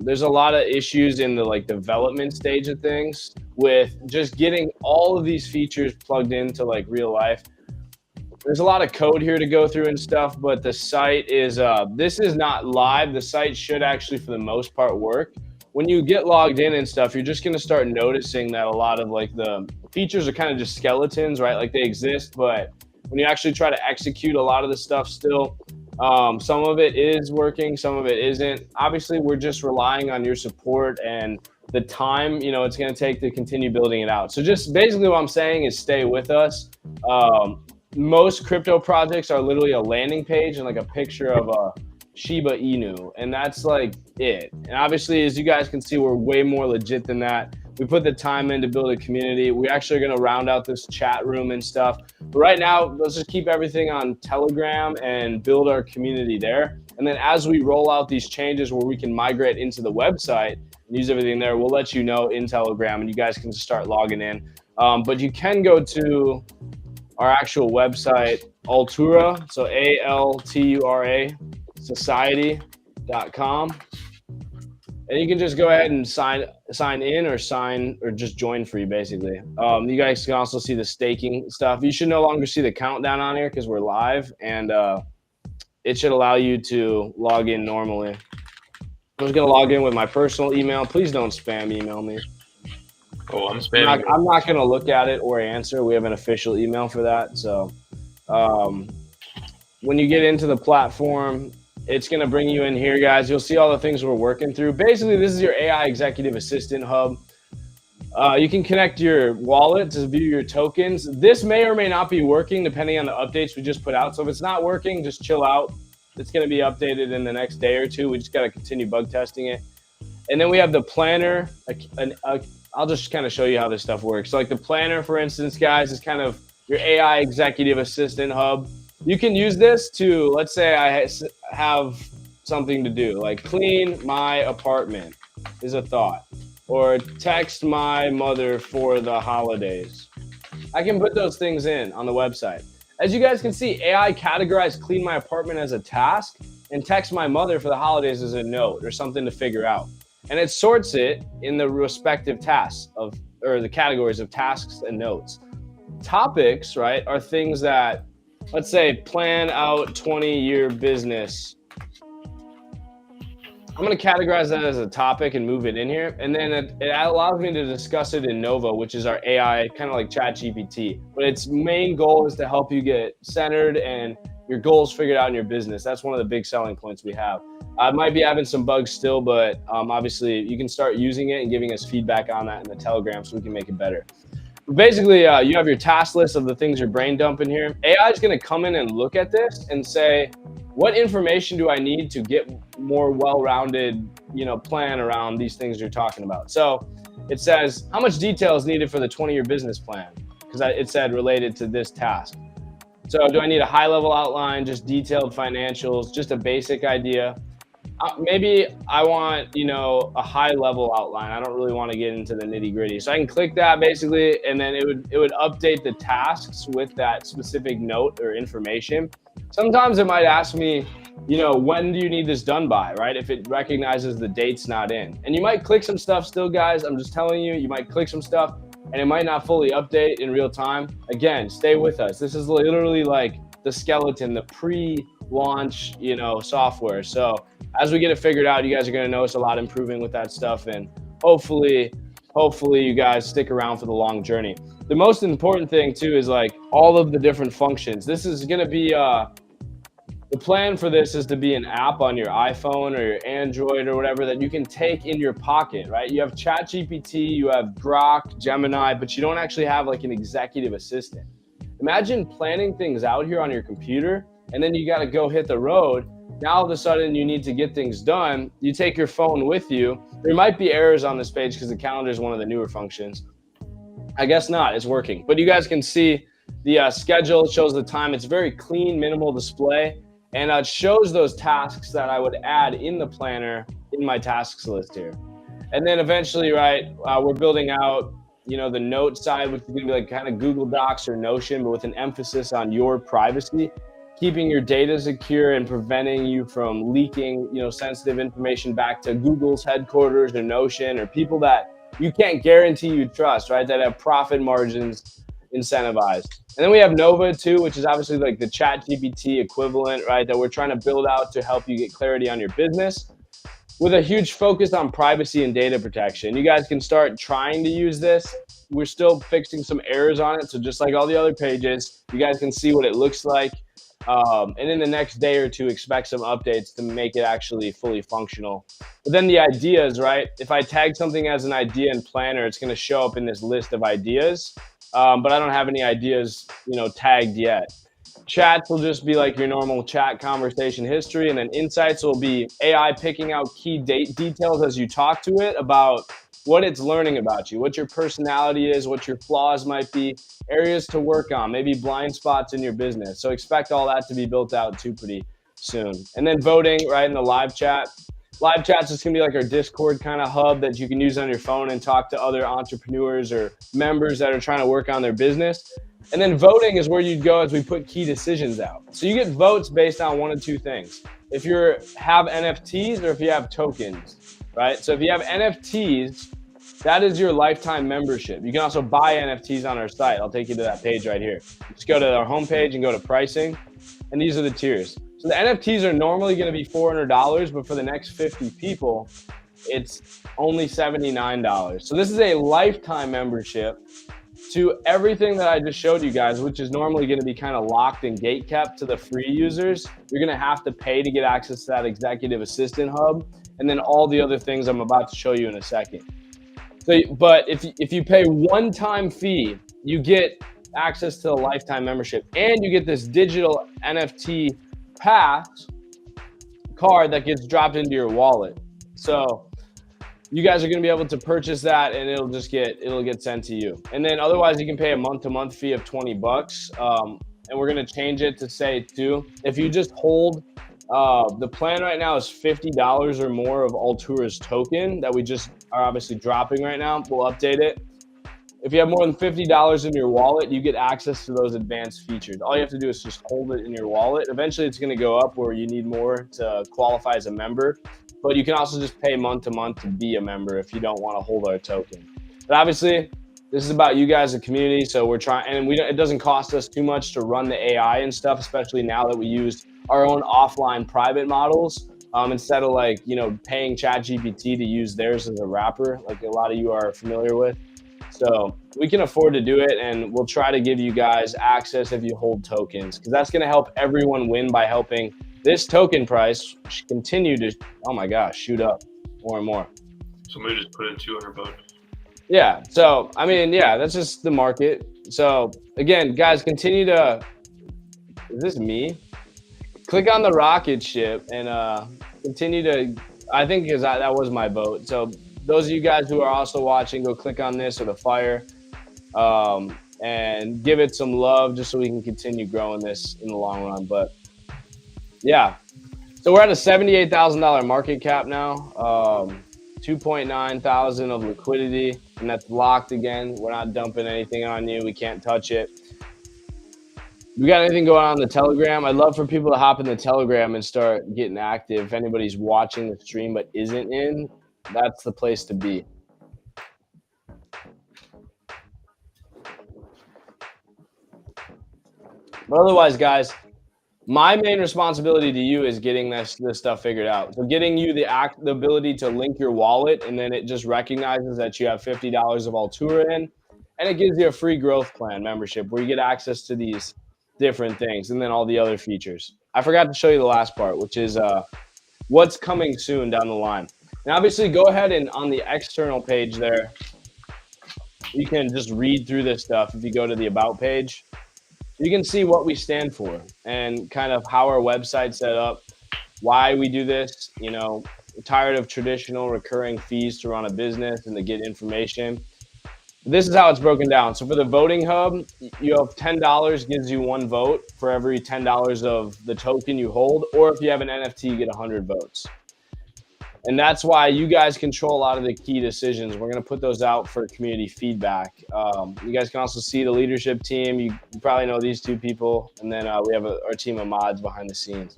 there's a lot of issues in the like development stage of things with just getting all of these features plugged into like real life. There's a lot of code here to go through and stuff, but the site is, this is not live. The site should actually, for the most part, work. When you get logged in and stuff, you're just going to start noticing that a lot of like the features are kind of just skeletons, right? Like they exist, but when you actually try to execute a lot of the stuff still, some of it is working, some of it isn't. Obviously, we're just relying on your support and the time, it's going to take to continue building it out. So just basically what I'm saying is stay with us. Most crypto projects are literally a landing page and like a picture of a Shiba Inu, and that's like it. And obviously, as you guys can see, we're way more legit than that. We put the time in to build a community. We actually are going to round out this chat room and stuff. But right now, let's just keep everything on Telegram and build our community there. And then as we roll out these changes where we can migrate into the website and use everything there, we'll let you know in Telegram, and you guys can start logging in. But you can go to our actual website, ALTURA, so ALTURA, society.com. And you can just go ahead and sign in or just join free, basically. You guys can also see the staking stuff. You should no longer see the countdown on here because we're live, and it should allow you to log in normally. I'm just going to log in with my personal email. Please don't spam email me. Oh, I'm spamming. I'm not going to look at it or answer. We have an official email for that. So when you get into the platform, it's going to bring you in here, guys. You'll see all the things we're working through. Basically, this is your AI Executive Assistant hub. You can connect your wallet to view your tokens. This may or may not be working depending on the updates we just put out. So if it's not working, just chill out. It's going to be updated in the next day or two. We just got to continue bug testing it. And then we have the planner. I'll just kind of show you how this stuff works. So like the planner, for instance, guys, is kind of your AI Executive Assistant hub. You can use this to, let's say I have something to do, like clean my apartment is a thought, or text my mother for the holidays. I can put those things in on the website. As you guys can see, AI categorized clean my apartment as a task and text my mother for the holidays as a note or something to figure out. And it sorts it in the respective tasks of, or the categories of tasks and notes. Topics, right, are things that, let's say, plan out 20-year business. I'm going to categorize that as a topic and move it in here. And then it allows me to discuss it in Nova, which is our AI, kind of like ChatGPT. But its main goal is to help you get centered and your goals figured out in your business. That's one of the big selling points we have. I might be having some bugs still, but obviously you can start using it and giving us feedback on that in the Telegram so we can make it better. Basically, you have your task list of the things you're brain dumping here. AI is going to come in and look at this and say, what information do I need to get more well-rounded, plan around these things you're talking about? So it says, how much detail is needed for the 20-year business plan? Because it said related to this task. So do I need a high-level outline, just detailed financials, just a basic idea? Maybe I want, a high-level outline. I don't really want to get into the nitty-gritty. So I can click that basically, and then it would update the tasks with that specific note or information. Sometimes it might ask me, when do you need this done by, right? If it recognizes the date's not in. And you might click some stuff still, guys. I'm just telling you, you might click some stuff and it might not fully update in real time. Again, stay with us. This is literally like the skeleton, the pre-launch, software. So as we get it figured out, you guys are going to notice a lot improving with that stuff. And hopefully you guys stick around for the long journey. The most important thing too is like all of the different functions. This is going to be, the plan for this is to be an app on your iPhone or your Android or whatever that you can take in your pocket, right? You have ChatGPT, you have Grok, Gemini, but you don't actually have like an executive assistant. Imagine planning things out here on your computer and then you got to go hit the road. Now all of a sudden you need to get things done. You take your phone with you. There might be errors on this page because the calendar is one of the newer functions. I guess not, it's working. But you guys can see the schedule, it shows the time. It's very clean, minimal display. And it shows those tasks that I would add in the planner in my tasks list here. And then eventually, right, we're building out, the note side, which is gonna be like kind of Google Docs or Notion, but with an emphasis on your privacy, keeping your data secure and preventing you from leaking, sensitive information back to Google's headquarters or Notion or people that you can't guarantee you trust, right, that have profit margins incentivized. And then we have Nova too, which is obviously like the ChatGPT equivalent, right, that we're trying to build out to help you get clarity on your business with a huge focus on privacy and data protection. You guys can start trying to use this. We're still fixing some errors on it. So just like all the other pages, you guys can see what it looks like. And in the next day or two, expect some updates to make it actually fully functional. But then the ideas, right? If I tag something as an idea in Planner, it's going to show up in this list of ideas. But I don't have any ideas, tagged yet. Chats will just be like your normal chat conversation history, and then insights will be AI picking out key details as you talk to it about what it's learning about you, what your personality is, what your flaws might be, areas to work on, maybe blind spots in your business. So expect all that to be built out too pretty soon. And then voting, right, in the live chat. Live chats is going to be like our Discord kind of hub that you can use on your phone and talk to other entrepreneurs or members that are trying to work on their business. And then voting is where you'd go as we put key decisions out. So you get votes based on one of two things. If you have NFTs or if you have tokens, right? So if you have NFTs, that is your lifetime membership. You can also buy NFTs on our site. I'll take you to that page right here. Just go to our homepage and go to pricing. And these are the tiers. So the NFTs are normally going to be $400, but for the next 50 people, it's only $79. So this is a lifetime membership to everything that I just showed you guys, which is normally going to be kind of locked and gate kept to the free users. You're going to have to pay to get access to that executive assistant hub, and then all the other things I'm about to show you in a second. So, but if you pay one-time fee, you get access to a lifetime membership, and you get this digital NFT pass card that gets dropped into your wallet. So you guys are going to be able to purchase that, and it'll get sent to you. And then otherwise you can pay a month-to-month fee of $20. And we're going to change it to say too, if you just hold The plan right now is $50 or more of ALTURA's token that we just are obviously dropping right now. We'll update it. If you have more than $50 in your wallet, you get access to those advanced features. All you have to do is just hold it in your wallet. Eventually, it's going to go up where you need more to qualify as a member. But you can also just pay month to month to be a member if you don't want to hold our token. But obviously, this is about you guys, the community. So we're trying, and it doesn't cost us too much to run the AI and stuff, especially now that we use our own offline private models. Instead of paying ChatGPT to use theirs as a wrapper, like a lot of you are familiar with. So we can afford to do it, and we'll try to give you guys access if you hold tokens, because that's going to help everyone win by helping this token price continue to, oh my gosh, shoot up more and more. Somebody just put in $200. Yeah. So, I mean, yeah, that's just the market. So again, guys, continue to, is this me? Click on the rocket ship and continue to, I think because that was my vote. So those of you guys who are also watching, go click on this or the fire and give it some love just so we can continue growing this in the long run. But yeah, so we're at a $78,000 market cap now, 2.9 thousand of liquidity, and that's locked again. We're not dumping anything on you. We can't touch it. We got anything going on in the Telegram? I'd love for people to hop in the Telegram and start getting active. If anybody's watching the stream but isn't in, that's the place to be. But otherwise, guys, my main responsibility to you is getting this stuff figured out. So getting you the ability to link your wallet, and then it just recognizes that you have $50 of ALTURA in, and it gives you a free growth plan membership where you get access to these different things and then all the other features. I forgot to show you the last part, which is what's coming soon down the line. And obviously, go ahead and on the external page there, you can just read through this stuff. If you go to the About page, you can see what we stand for and kind of how our website's set up, why we do this. You know, we're tired of traditional recurring fees to run a business and to get information. This is how it's broken down. So for the voting hub, you have $10 gives you one vote for every $10 of the token you hold, or if you have an NFT, you get 100 votes. And that's why you guys control a lot of the key decisions. We're going to put those out for community feedback. You guys can also see the leadership team. You probably know these two people. And then we have our team of mods behind the scenes.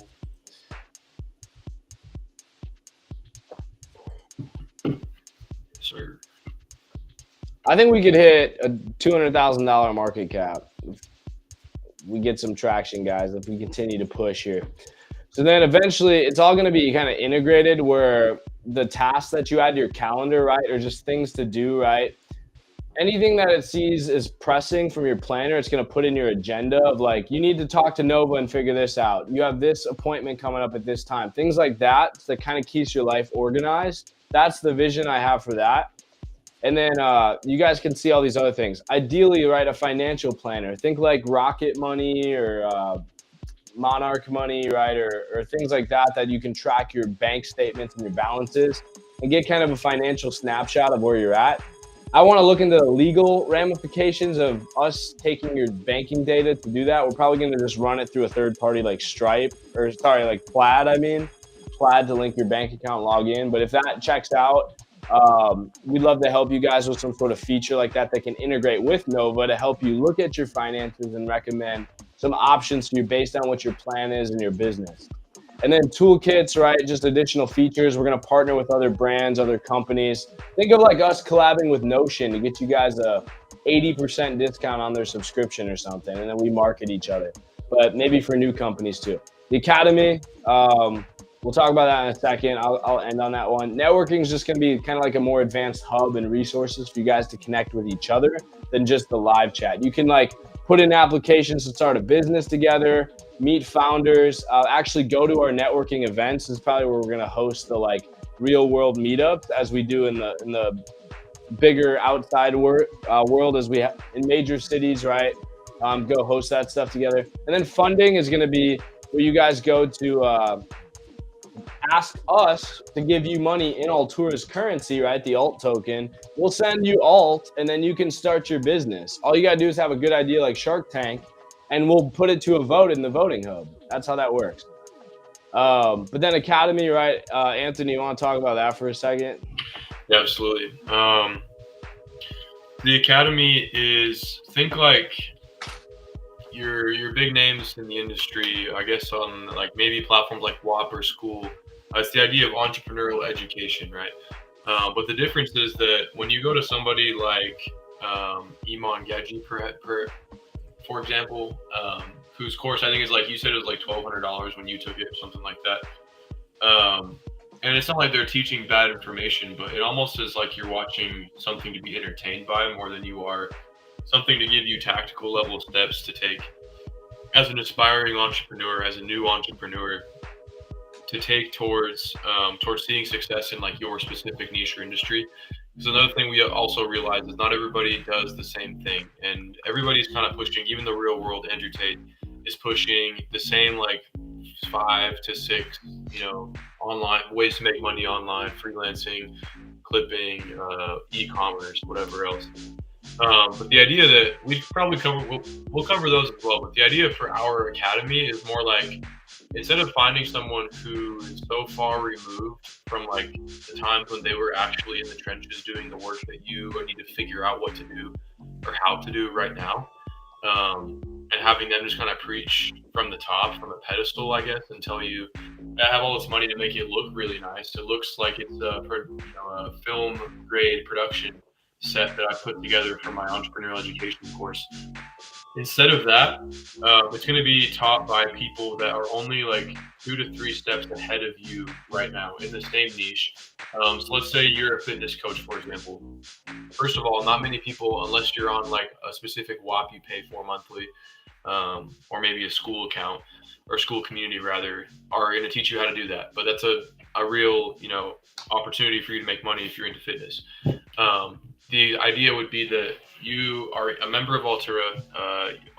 Sir. I think we could hit a $200,000 market cap. We get some traction, guys, if we continue to push here. So then eventually it's all going to be kind of integrated where the tasks that you add to your calendar, right, are just things to do, right? Anything that it sees is pressing from your planner, it's going to put in your agenda of like, you need to talk to Nova and figure this out. You have this appointment coming up at this time. Things like that kind of keeps your life organized. That's the vision I have for that. And then you guys can see all these other things. Ideally, right, a financial planner. Think like Rocket Money or Monarch Money, right, or things like that you can track your bank statements and your balances and get kind of a financial snapshot of where you're at. I want to look into the legal ramifications of us taking your banking data to do that. We're probably going to just run it through a third party like Stripe, or sorry, like Plaid, Plaid to link your bank account, log in. But if that checks out, we'd love to help you guys with some sort of feature like that can integrate with Nova to help you look at your finances and recommend some options to you based on what your plan is in your business. And then toolkits, right? Just additional features. We're going to partner with other brands, other companies. Think of like us collabing with Notion to get you guys a 80% discount on their subscription or something. And then we market each other, but maybe for new companies too. The Academy, we'll talk about that in a second. I'll end on that one. Networking is just going to be kind of like a more advanced hub and resources for you guys to connect with each other than just the live chat. You can like put in applications to start a business together, meet founders, actually go to our networking events. This is probably where we're going to host the like real world meetups as we do in the bigger outside world as we have in major cities, right? Go host that stuff together. And then funding is going to be where you guys go to ask us to give you money in ALTURA's currency, right? The ALT token. We'll send you ALT and then you can start your business. All you got to do is have a good idea like Shark Tank and we'll put it to a vote in the voting hub. That's how that works. But then Academy, right? Anthony, you want to talk about that for a second? Yeah, absolutely. The Academy is, think like your big names in the industry, I guess, on like maybe platforms like WAP or School. It's the idea of entrepreneurial education, right? But the difference is that when you go to somebody like Iman Gaji, for example, whose course I think is like you said it was like $1,200 when you took it, or something like that. And it's not like they're teaching bad information, but it almost is like you're watching something to be entertained by more than you are something to give you tactical level steps to take as an aspiring entrepreneur, as a new entrepreneur, to take towards seeing success in like your specific niche or industry. Because another thing we also realize is not everybody does the same thing, and everybody's kind of pushing. Even the real world Andrew Tate is pushing the same like 5 to 6, online ways to make money online, freelancing, clipping, e-commerce, whatever else. But the idea that we probably we'll cover those as well. But the idea for our academy is more like, instead of finding someone who is so far removed from like the times when they were actually in the trenches doing the work that you need to figure out what to do or how to do right now, and having them just kind of preach from the top, from a pedestal, I guess, and tell you, I have all this money to make it look really nice. It looks like it's a film grade production set that I put together for my entrepreneurial education course. Instead of that, it's going to be taught by people that are only like 2 to 3 steps ahead of you right now in the same niche. So let's say you're a fitness coach, for example. First of all, not many people, unless you're on like a specific WAP you pay for monthly, or maybe a school account or school community rather, are going to teach you how to do that. But that's a real, opportunity for you to make money if you're into fitness. The idea would be that you are a member of ALTURA,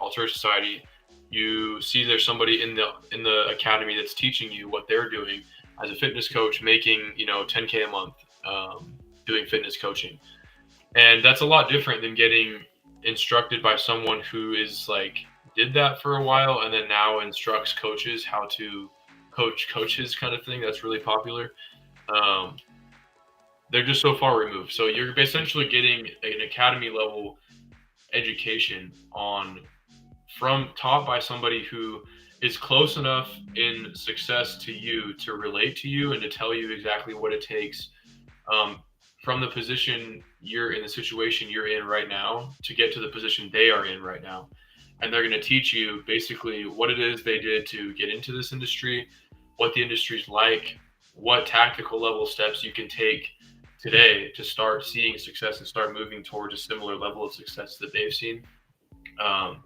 ALTURA Society. You see there's somebody in the academy that's teaching you what they're doing as a fitness coach, making 10K a month, doing fitness coaching, and that's a lot different than getting instructed by someone who is like did that for a while and then now instructs coaches how to coach coaches, kind of thing. That's really popular. Um, they're just so far removed. So you're essentially getting an academy level education from taught by somebody who is close enough in success to you to relate to you and to tell you exactly what it takes, from the position you're in, the situation you're in right now, to get to the position they are in right now. And they're going to teach you basically what it is they did to get into this industry, what the industry's like, what tactical level steps you can take today to start seeing success and start moving towards a similar level of success that they've seen. And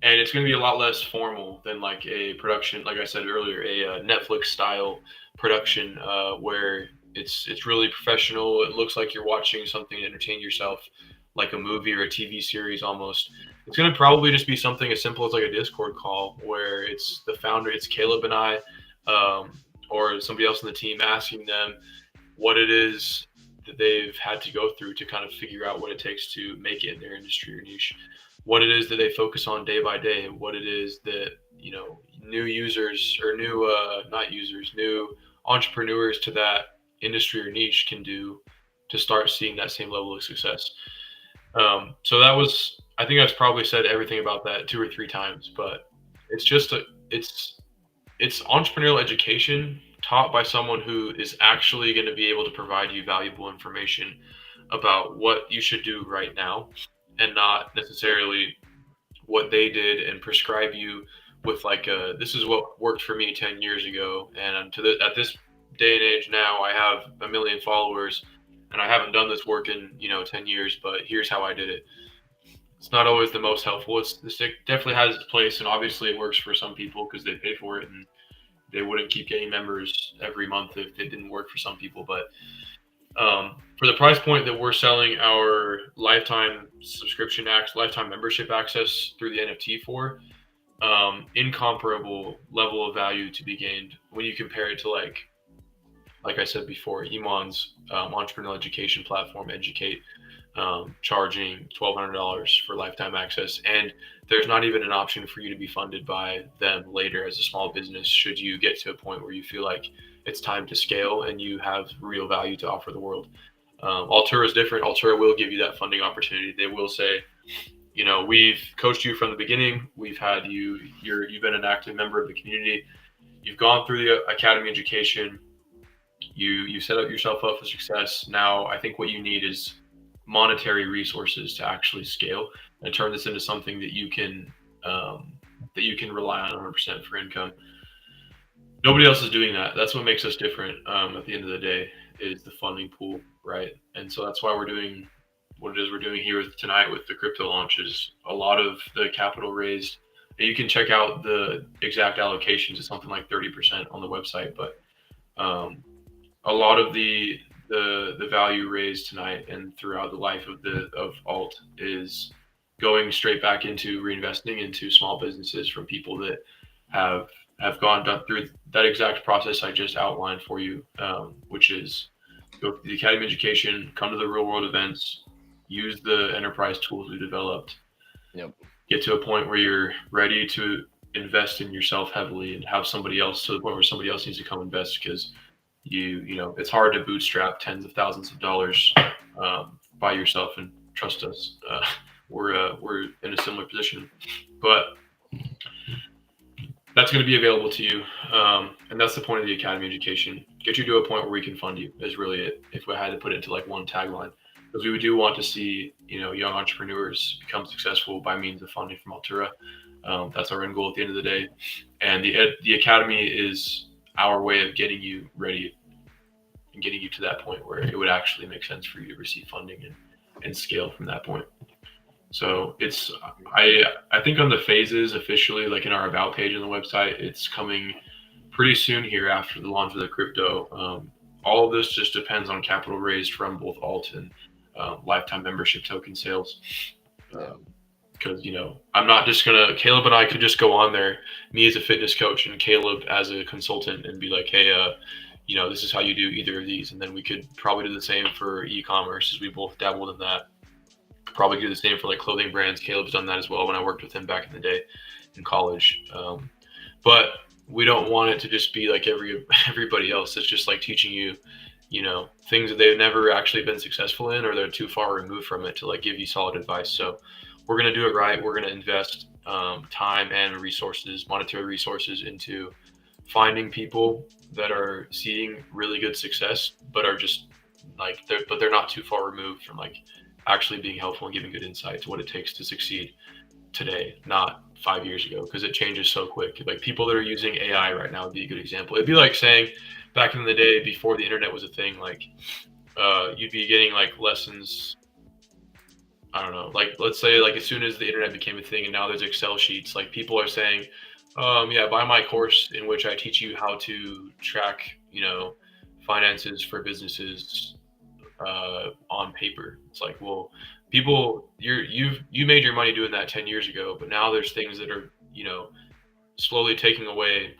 it's going to be a lot less formal than like a production, like I said earlier, a Netflix style production, where it's really professional. It looks like you're watching something to entertain yourself, like a movie or a TV series almost. It's going to probably just be something as simple as like a Discord call where it's the founder, it's Caleb and I, or somebody else on the team, asking them what it is that they've had to go through to kind of figure out what it takes to make it in their industry or niche, what it is that they focus on day by day, and what it is that new users or new entrepreneurs to that industry or niche can do to start seeing that same level of success. So I think I've probably said everything about that 2 or 3 times, but it's just it's entrepreneurial education taught by someone who is actually going to be able to provide you valuable information about what you should do right now, and not necessarily what they did and prescribe you with like this is what worked for me 10 years ago, and at this day and age now I have 1 million followers and I haven't done this work in 10 years, but here's how I did it. It's not always the most helpful. It definitely has its place, and obviously it works for some people because they pay for it, and they wouldn't keep getting members every month if it didn't work for some people. But for the price point that we're selling our lifetime lifetime membership access through the NFT for, incomparable level of value to be gained when you compare it to like I said before, Iman's entrepreneurial education platform, Educate. charging $1,200 for lifetime access, and there's not even an option for you to be funded by them later as a small business should you get to a point where you feel like it's time to scale and you have real value to offer the world. ALTURA is different. ALTURA will give you that funding opportunity. They will say, we've coached you from the beginning. We've had you've been an active member of the community. You've gone through the academy education. You set up yourself up for success. Now, I think what you need is monetary resources to actually scale and turn this into something that you can rely on 100% for income. Nobody else is doing that. That's what makes us different. At the end of the day, is the funding pool, right? And so that's why we're doing what it is we're doing here tonight with the crypto launches. A lot of the capital raised, you can check out the exact allocations. It's something like 30% on the website, but a lot of the value raised tonight and throughout the life of Alt is going straight back into reinvesting into small businesses from people that have done through that exact process I just outlined for you, which is go to the academy education, come to the real world events, use the enterprise tools we developed, get to a point where you're ready to invest in yourself heavily and have somebody else to the point where somebody else needs to come invest, because it's hard to bootstrap tens of thousands of dollars by yourself, and trust us, we're in a similar position, but that's going to be available to you, and that's the point of the academy education. Get you to a point where we can fund you is really it, if we had to put it into like one tagline, because we do want to see young entrepreneurs become successful by means of funding from ALTURA. That's our end goal at the end of the day, and the academy is our way of getting you ready and getting you to that point where it would actually make sense for you to receive funding and scale from that point. So it's, I think on the phases officially, like in our about page on the website, it's coming pretty soon here after the launch of the crypto. All of this just depends on capital raised from both alt and lifetime membership token sales. Because, I'm not just Caleb and I could just go on there, me as a fitness coach and Caleb as a consultant, and be like, hey, this is how you do either of these. And then we could probably do the same for e-commerce, as we both dabbled in that. Probably do the same for like clothing brands. Caleb's done that as well when I worked with him back in the day in college. But we don't want it to just be like everybody else. It's just like teaching you, things that they've never actually been successful in, or they're too far removed from it to like give you solid advice. So we're going to do it right. We're going to invest time and resources, monetary resources, into finding people that are seeing really good success, but are just like, they're not too far removed from like actually being helpful and giving good insight to what it takes to succeed today, not 5 years ago, because it changes so quick. Like people that are using AI right now would be a good example. It'd be like saying back in the day before the internet was a thing, like you'd be getting like lessons, I don't know, like let's say like as soon as the internet became a thing and now there's Excel sheets, like people are saying, buy my course in which I teach you how to track, finances for businesses on paper. It's like, well, people, you made your money doing that 10 years ago, but now there's things that are, slowly taking away,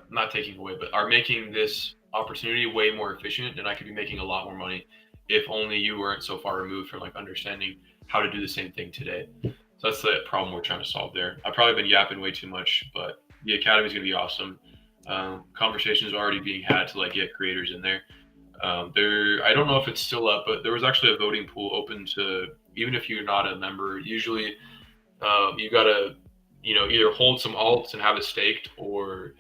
not taking away, but are making this opportunity way more efficient, and I could be making a lot more money if only you weren't so far removed from like understanding how to do the same thing today. So that's the problem we're trying to solve there. I've probably been yapping way too much, but the academy is going to be awesome. Conversations are already being had to like get creators in there. I don't know if it's still up, but there was actually a voting pool open to, even if you're not a member, usually you gotta, either hold some alts and have it staked, or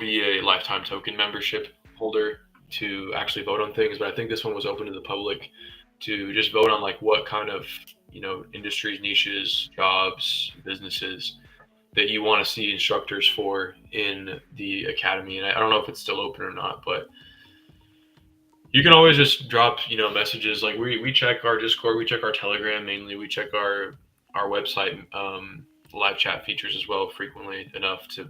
be a lifetime token membership holder to actually vote on things. But I think this one was open to the public to just vote on like what kind of, industries, niches, jobs, businesses that you want to see instructors for in the academy. And I don't know if it's still open or not, but you can always just drop, messages. Like we check our Discord, we check our Telegram mainly, we check our website, live chat features as well frequently enough to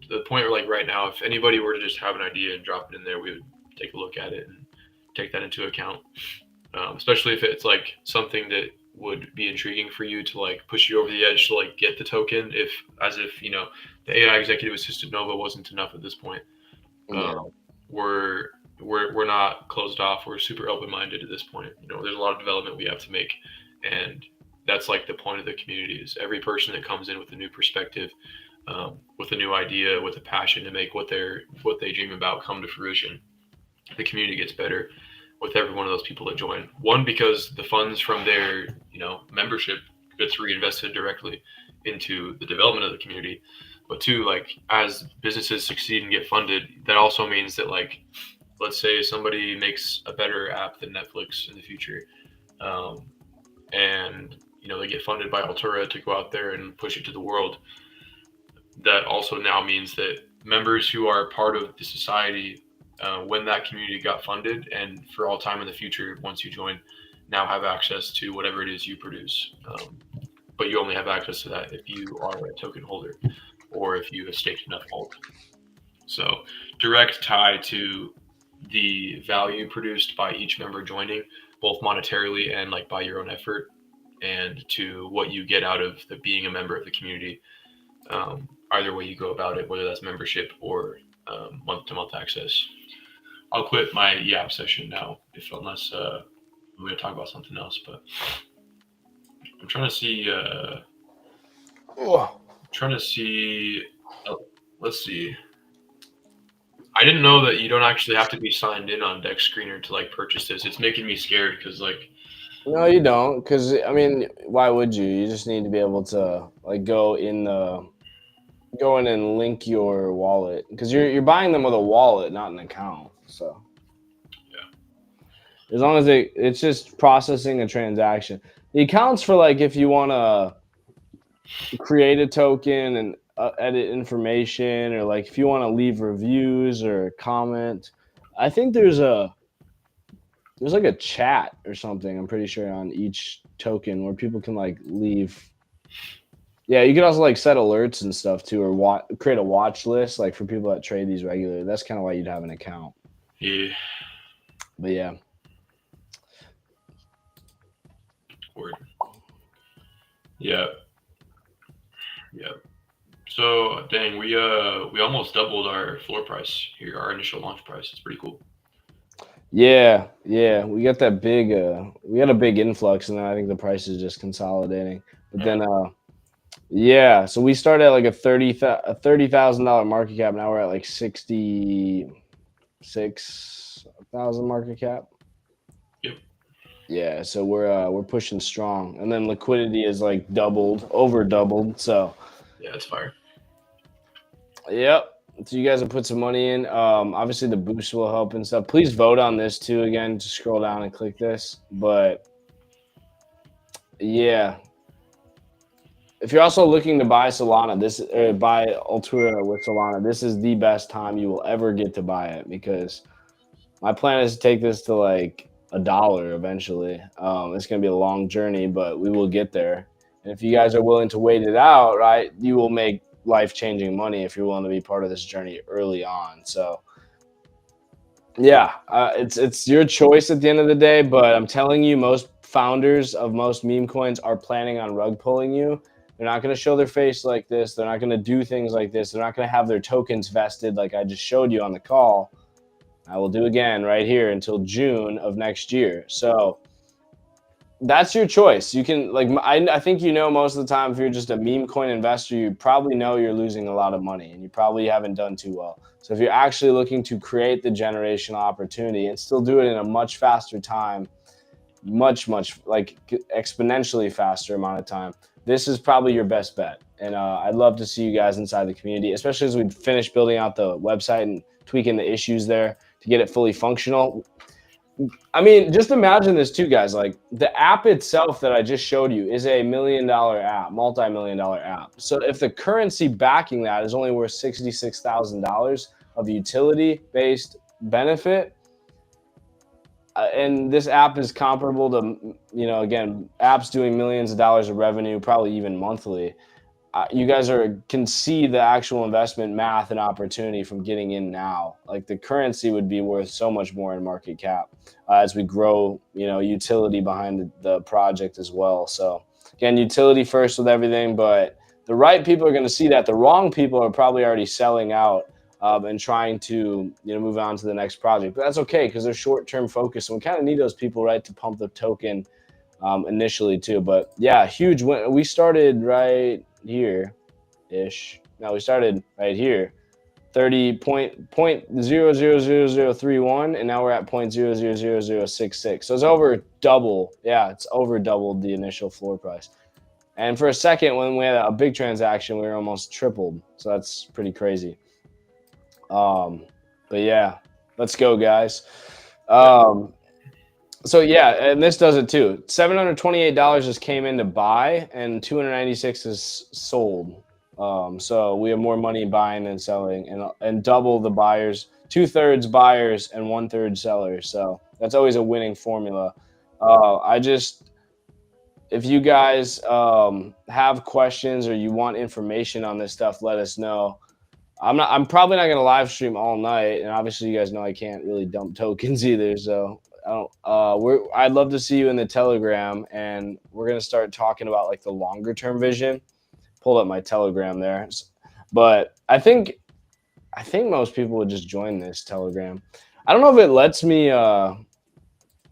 the point where like right now, if anybody were to just have an idea and drop it in there, we would take a look at it and take that into account. Especially if it's like something that would be intriguing for you to like push you over the edge to like get the token, if the AI executive assistant Nova wasn't enough at this point. We're we're not closed off. We're super open minded at this point. There's a lot of development we have to make, and that's like the point of the community is every person that comes in with a new perspective, with a new idea, with a passion to make what they dream about come to fruition. The community gets better with every one of those people that join. One, because the funds from their membership gets reinvested directly into the development of the community. But two, like as businesses succeed and get funded, that also means that like let's say somebody makes a better app than Netflix in the future, um, and they get funded by ALTURA to go out there and push it to the world. That also now means that members who are part of the society when that community got funded and for all time in the future, once you join, now have access to whatever it is you produce. But you only have access to that if you are a token holder or if you have staked enough alt. So direct tie to the value produced by each member joining, both monetarily and like by your own effort, and to what you get out of being a member of the community. Either way you go about it, whether that's membership or month-to-month access. I'll quit my YAP session now, unless we're going to talk about something else. But I'm trying to see. Let's see. I didn't know that you don't actually have to be signed in on DexScreener to like purchase this. It's making me scared because like. No, you don't, because I mean, why would you? You just need to be able to like go in and link your wallet, because you're buying them with a wallet, not an account. So yeah, as long as it's just processing a transaction. The accounts for like if you want to create a token and edit information, or like if you want to leave reviews or comment. I think there's like a chat or something, I'm pretty sure, on each token where people can like leave. Yeah, you can also like set alerts and stuff too, or create a watch list like for people that trade these regularly. That's kind of why you'd have an account. Yeah. But yeah. Word. Yeah. Yeah. So dang, we almost doubled our floor price here, our initial launch price. It's pretty cool. Yeah, we got that big we got a big influx, and then I think the price is just consolidating. But then yeah, so we started at like a $30,000 market cap. Now we're at like 66,000 market cap. Yep. Yeah, so we're pushing strong, and then liquidity is like over doubled. So yeah, it's fire. Yep. So you guys have put some money in. Obviously the boost will help and stuff. Please vote on this too. Again, just scroll down and click this. But yeah, if you're also looking to buy Solana, buy ALTURA with Solana, this is the best time you will ever get to buy it, because my plan is to take this to like $1 eventually. It's going to be a long journey, but we will get there. And if you guys are willing to wait it out, right, you will make life-changing money if you're willing to be part of this journey early on. So yeah, it's your choice at the end of the day, but I'm telling you, most founders of most meme coins are planning on rug pulling you. They're not going to show their face like this. They're not going to do things like this. They're not going to have their tokens vested like I just showed you on the call. I will do again right here until June of next year. So that's your choice. You can like I think most of the time, if you're just a meme coin investor, you probably know you're losing a lot of money and you probably haven't done too well. So if you're actually looking to create the generational opportunity and still do it in a much faster time, much like exponentially faster amount of time, this is probably your best bet. And I'd love to see you guys inside the community, especially as we finish building out the website and tweaking the issues there to get it fully functional. I mean, just imagine this too, guys. Like the app itself that I just showed you is a $1 million app, multi-million-dollar app. So if the currency backing that is only worth $66,000 of utility-based benefit, and this app is comparable to, again, apps doing millions of dollars of revenue, probably even monthly. You guys can see the actual investment math and opportunity from getting in now. Like the currency would be worth so much more in market cap as we grow, utility behind the project as well. So again, utility first with everything, but the right people are going to see that. The wrong people are probably already selling out and trying to move on to the next project. But that's okay because they're short-term focused, and we kind of need those people, right, to pump the token initially too. But yeah, huge win. We started right here ish. No, we started right here. 30.0000031, and now we're at 0.000066. So it's over double. Yeah, it's over doubled the initial floor price. And for a second, when we had a big transaction, we were almost tripled. So that's pretty crazy. But yeah, let's go, guys. So yeah, and this does it too. $728 just came in to buy, and 296 is sold. So we have more money buying than selling, and double the buyers, 2/3 buyers and 1/3 sellers. So that's always a winning formula. If you guys have questions or you want information on this stuff, let us know. I'm probably not gonna live stream all night, and obviously you guys know I can't really dump tokens either. So I'd love to see you in the Telegram, and we're gonna start talking about like the longer term vision. Pulled up my Telegram there, but I think most people would just join this Telegram. I don't know if it lets me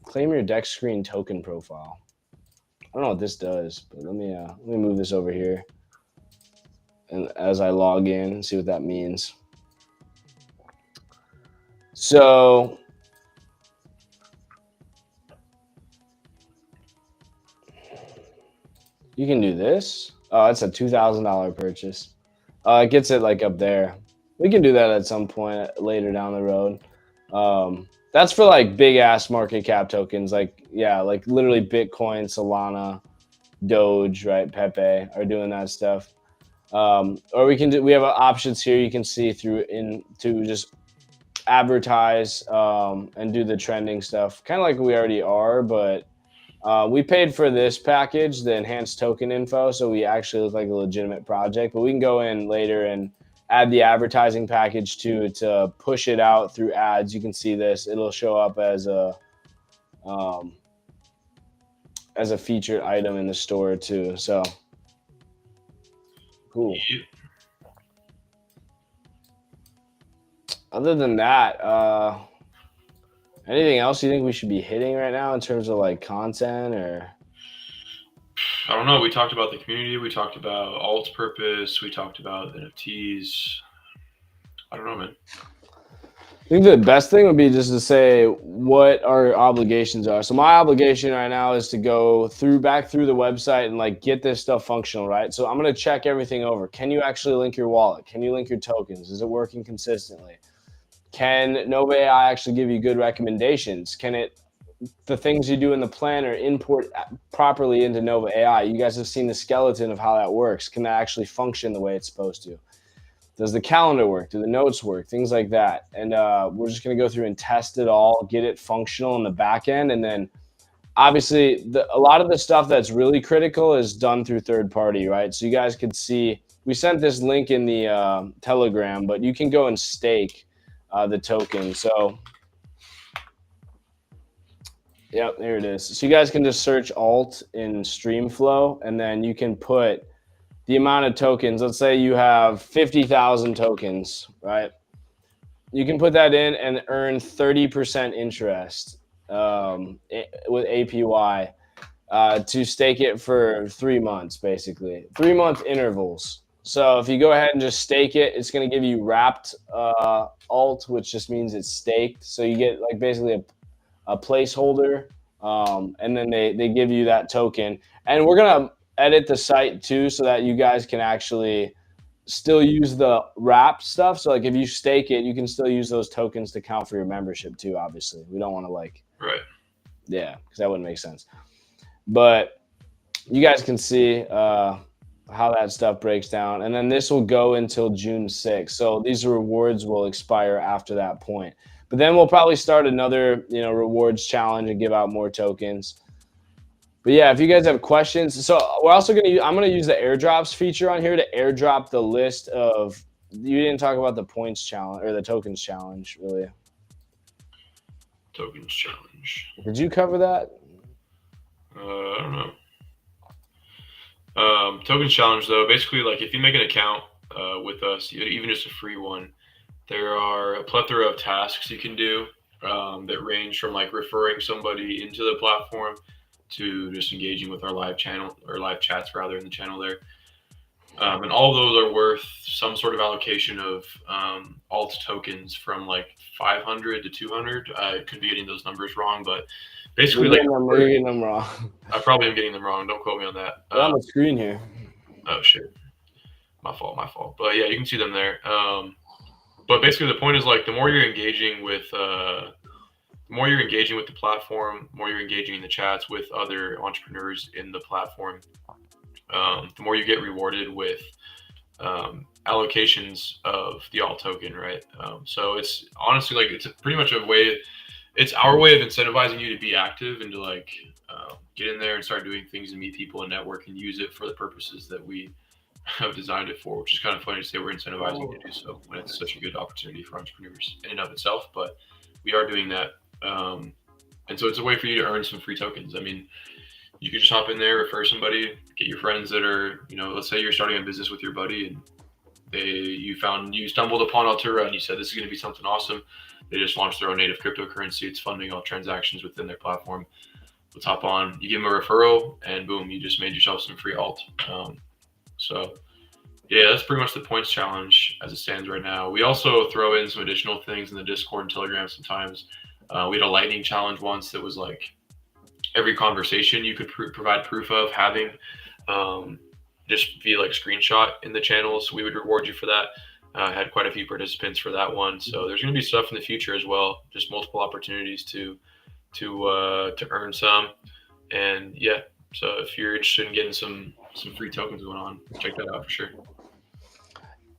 claim your DexScreen token profile. I don't know what this does, but let me move this over here, and as I log in and see what that means. So you can do this. Oh, it's a $2,000 purchase. It gets it like up there. We can do that at some point later down the road. That's for like big ass market cap tokens, like literally Bitcoin, Solana, Doge, right? Pepe are doing that stuff. Or we have options here you can see to just advertise and do the trending stuff, kind of like we already are, but we paid for this package, the enhanced token info, so we actually look like a legitimate project. But we can go in later and add the advertising package to push it out through ads. You can see this; it'll show up as a featured item in the store too. So cool. Other than that, anything else you think we should be hitting right now in terms of like content or? I don't know. We talked about the community. We talked about alt purpose. We talked about NFTs. I don't know, man. I think the best thing would be just to say what our obligations are. So my obligation right now is to go back through the website and like get this stuff functional, right? So I'm going to check everything over. Can you actually link your wallet? Can you link your tokens? Is it working consistently? Can Nova AI actually give you good recommendations? The things you do in the planner import properly into Nova AI? You guys have seen the skeleton of how that works. Can that actually function the way it's supposed to? Does the calendar work? Do the notes work? Things like that. And we're just going to go through and test it all, get it functional in the back end. And then obviously a lot of the stuff that's really critical is done through third party, right? So you guys could see, we sent this link in the Telegram, but you can go and stake the token. So yep, there it is. So you guys can just search alt in Streamflow, and then you can put the amount of tokens. Let's say you have 50,000 tokens, right? You can put that in and earn 30% interest with APY to stake it for 3 months, basically 3-month intervals. So if you go ahead and just stake it, it's going to give you wrapped alt, which just means it's staked. So you get like basically a placeholder, and then they give you that token. And we're going to edit the site too, so that you guys can actually still use the wrap stuff. So like if you stake it, you can still use those tokens to count for your membership too. Obviously, we don't want to because that wouldn't make sense. But you guys can see how that stuff breaks down, and then this will go until June 6th. So these rewards will expire after that point. But then we'll probably start another rewards challenge and give out more tokens. But yeah, if you guys have questions, so we're also I'm gonna use the airdrops feature on here to airdrop the list of. You didn't talk about the points challenge or the tokens challenge, really. Tokens challenge. Did you cover that? I don't know. Tokens challenge though, basically like if you make an account with us, even just a free one, There are a plethora of tasks you can do that range from like referring somebody into the platform to just engaging with our live channel or live chats rather in the channel there. And all of those are worth some sort of allocation of alt tokens from like 500 to 200. I could be getting those numbers wrong, but basically, You're getting them wrong. I probably am getting them wrong. Don't quote me on that. They're on the screen here. Oh shit, my fault. But yeah, you can see them there. But basically, the point is like the more you're engaging with the platform, the more you're engaging in the chats with other entrepreneurs in the platform, the more you get rewarded with allocations of the alt token, right? So it's honestly like it's pretty much a way. It's our way of incentivizing you to be active and to like get in there and start doing things and meet people and network and use it for the purposes that we have designed it for. Which is kind of funny to say we're incentivizing you to do so when it's such a good opportunity for entrepreneurs in and of itself. But we are doing that, and so it's a way for you to earn some free tokens. I mean, you could just hop in there, refer somebody, get your friends that are, let's say you're starting a business with your buddy and you stumbled upon ALTURA and you said this is going to be something awesome. They just launched their own native cryptocurrency. It's funding all transactions within their platform. Let's hop on. You give them a referral, and boom, you just made yourself some free alt. So, yeah, that's pretty much the points challenge as it stands right now. We also throw in some additional things in the Discord and Telegram sometimes. We had a lightning challenge once that was like every conversation you could provide proof of having, just via like screenshot in the channels. We would reward you for that. Had quite a few participants for that one. So there's going to be stuff in the future as well. Just multiple opportunities to earn some. And yeah, so if you're interested in getting some free tokens going on, check that out for sure.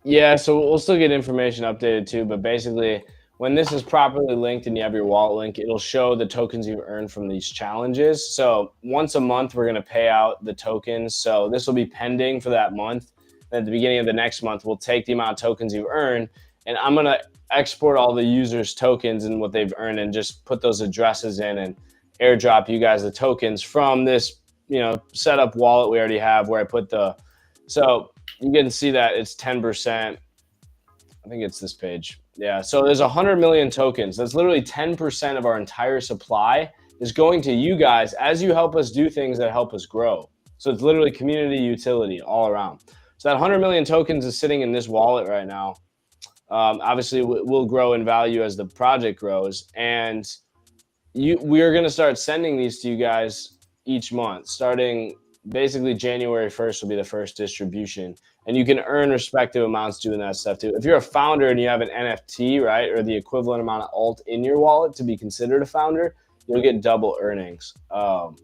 Yeah, so we'll still get information updated too, but basically when this is properly linked and you have your wallet link, it'll show the tokens you've earned from these challenges. So once a month, we're going to pay out the tokens. So this will be pending for that month. And at the beginning of the next month, we'll take the amount of tokens you've earned, and I'm going to export all the users' tokens and what they've earned and just put those addresses in and airdrop you guys the tokens from this, setup wallet we already have where I put so you can see that it's 10%. I think it's this page. Yeah, so there's 100 million tokens. That's literally 10% of our entire supply is going to you guys as you help us do things that help us grow. So it's literally community utility all around. So that 100 million tokens is sitting in this wallet right now. Obviously, will grow in value as the project grows. And we are going to start sending these to you guys each month. Starting basically January 1st will be the first distribution. And you can earn respective amounts doing that stuff too. If you're a founder and you have an NFT, right, or the equivalent amount of alt in your wallet to be considered a founder, you'll get double earnings. And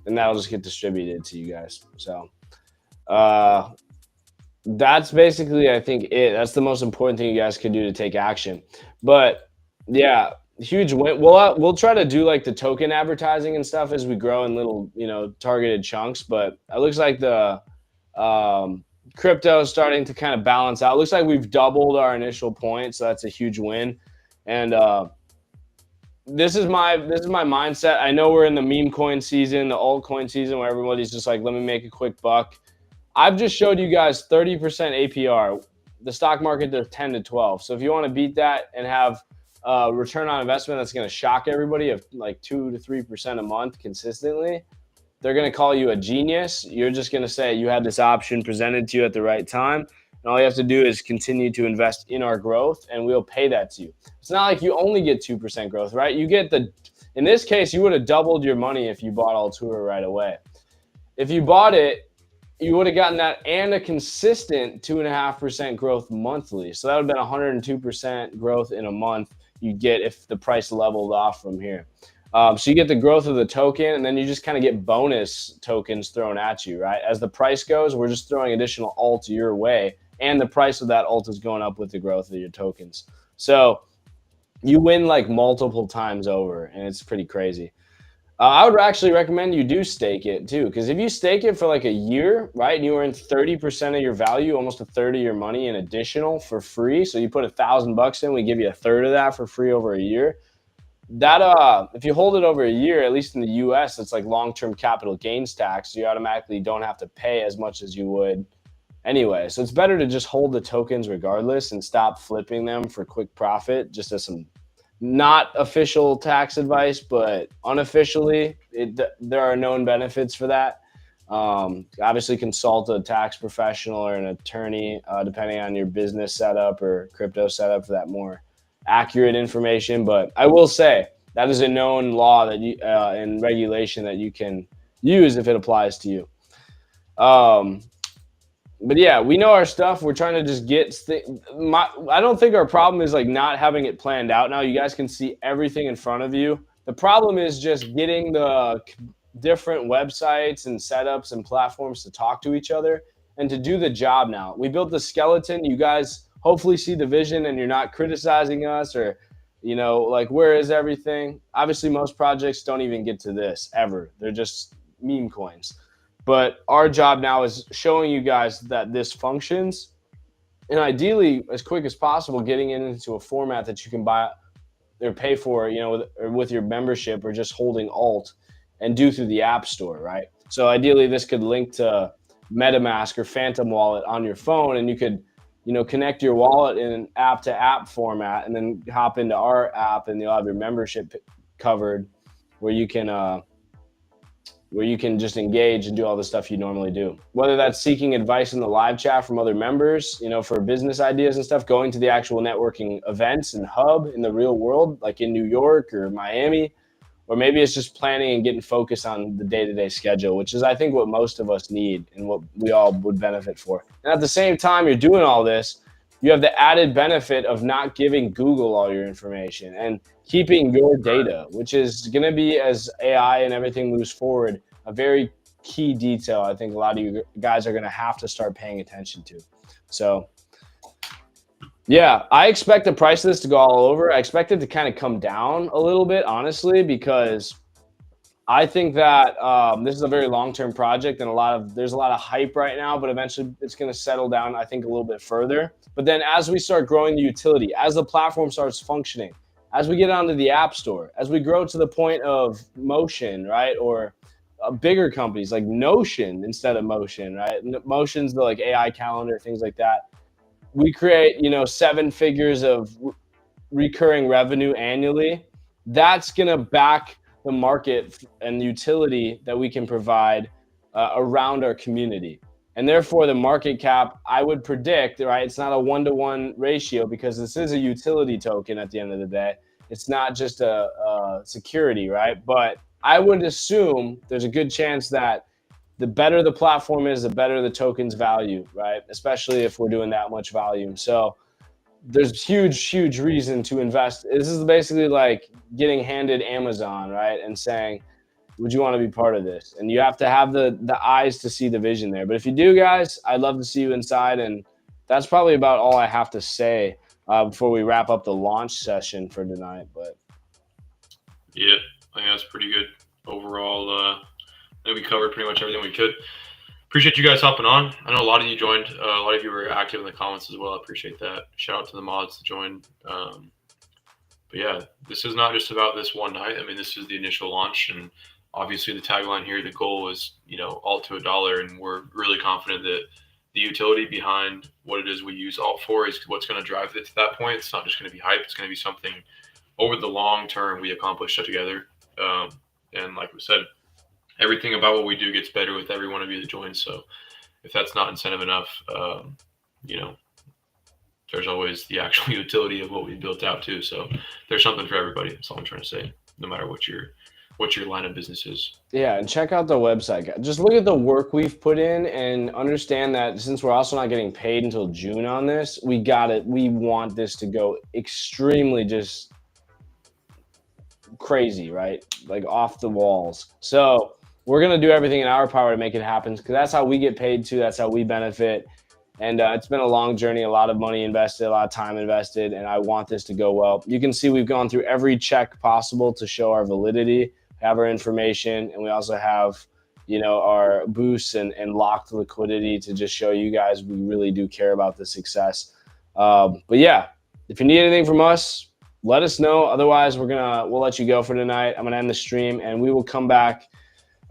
that'll just get distributed to you guys. So that's basically, I think, it. That's the most important thing you guys can do to take action. But yeah, huge win. We'll try to do like the token advertising and stuff as we grow in little, targeted chunks. But it looks like the crypto is starting to kind of balance out. It looks like we've doubled our initial point, so that's a huge win. And this is my mindset. I know we're in the meme coin season, the altcoin season, where everybody's just like, let me make a quick buck. I've just showed you guys 30% APR. The stock market, they're 10 to 12. So if you want to beat that and have return on investment that's going to shock everybody of like 2 to 3% a month consistently, they're going to call you a genius. You're just going to say you had this option presented to you at the right time. And all you have to do is continue to invest in our growth, and we'll pay that to you. It's not like you only get 2% growth, right? You get in this case, you would have doubled your money if you bought ALTURA right away. If you bought it, you would have gotten that and a consistent 2.5% growth monthly. So that would have been 102% growth in a month you get if the price leveled off from here. So you get the growth of the token, and then you just kind of get bonus tokens thrown at you, right? As the price goes, we're just throwing additional alt your way, and the price of that alt is going up with the growth of your tokens. So you win like multiple times over, and it's pretty crazy. I would actually recommend you do stake it too, because if you stake it for like a year, right, and you earn 30% of your value, almost a third of your money in additional for free. So you put $1,000 in, we give you a third of that for free over a year. That if you hold it over a year, at least in the US, it's like long-term capital gains tax. So you automatically don't have to pay as much as you would anyway. So it's better to just hold the tokens regardless and stop flipping them for quick profit, just as some not official tax advice, but unofficially, there are known benefits for that. Obviously, consult a tax professional or an attorney, depending on your business setup or crypto setup, for that more accurate information. But I will say that is a known law that you and regulation that you can use if it applies to you. Um, but yeah, we know our stuff. We're trying to just get. I don't think our problem is like not having it planned out. Now you guys can see everything in front of you. The problem is just getting the different websites and setups and platforms to talk to each other and to do the job. Now we built the skeleton. You guys hopefully see the vision and you're not criticizing us or, like, where is everything? Obviously, most projects don't even get to this ever. They're just meme coins. But our job now is showing you guys that this functions, and ideally, as quick as possible, getting it into a format that you can buy or pay for, with your membership or just holding alt and do through the App Store, right? So ideally, this could link to MetaMask or Phantom Wallet on your phone, and you could, connect your wallet in an app-to-app format, and then hop into our app, and you'll have your membership covered, where you can just engage and do all the stuff you normally do. Whether that's seeking advice in the live chat from other members, for business ideas and stuff, going to the actual networking events and hub in the real world, like in New York or Miami, or maybe it's just planning and getting focused on the day-to-day schedule, which is, I think, what most of us need and what we all would benefit for. And at the same time you're doing all this, you have the added benefit of not giving Google all your information and keeping your data, which is going to be, as AI and everything moves forward, a very key detail I think a lot of you guys are going to have to start paying attention to. So yeah, I expect the price of this to go all over. I expect it to kind of come down a little bit, honestly, because I think that this is a very long-term project, and there's a lot of hype right now, but eventually it's going to settle down, I think, a little bit further. But then as we start growing the utility, as the platform starts functioning, as we get onto the App Store, as we grow to the point of Motion, right, or bigger companies like Notion instead of Motion, right? Motion's the like AI calendar, things like that. We create, 7 figures of recurring revenue annually. That's going to back the market and utility that we can provide around our community. And therefore, the market cap, I would predict, right, it's not a 1-to-1 ratio, because this is a utility token at the end of the day. It's not just a security, right? But I would assume there's a good chance that the better the platform is, the better the token's value, right? Especially if we're doing that much volume. So there's huge reason to invest. This is basically like getting handed Amazon, right? And saying, would you want to be part of this? And you have to have the eyes to see the vision there. But if you do, guys, I'd love to see you inside. And that's probably about all I have to say before we wrap up the launch session for tonight. But yeah, I think that's pretty good overall. I think we covered pretty much everything we could. Appreciate you guys hopping on. I know a lot of you joined. A lot of you were active in the comments as well. I appreciate that. Shout out to the mods to join. But yeah, this is not just about this one night. I mean, this is the initial launch, and obviously the tagline here, the goal is, alt to $1, and we're really confident that the utility behind what it is we use alt for is what's going to drive it to that point. It's not just going to be hype. It's going to be something over the long term we accomplish together. And like we said, everything about what we do gets better with every one of you that joins. So if that's not incentive enough, there's always the actual utility of what we built out too. So there's something for everybody. That's all I'm trying to say, no matter what your line of business is. Yeah, and check out the website. Just look at the work we've put in and understand that since we're also not getting paid until June on this, we want this to go extremely just crazy, right? Like off the walls. So we're going to do everything in our power to make it happen, because that's how we get paid too. That's how we benefit. And it's been a long journey, a lot of money invested, a lot of time invested, and I want this to go well. You can see we've gone through every check possible to show our validity, have our information, and we also have, our boosts and locked liquidity to just show you guys we really do care about the success. But yeah, if you need anything from us, let us know. Otherwise, we'll let you go for tonight. I'm gonna end the stream, and we will come back.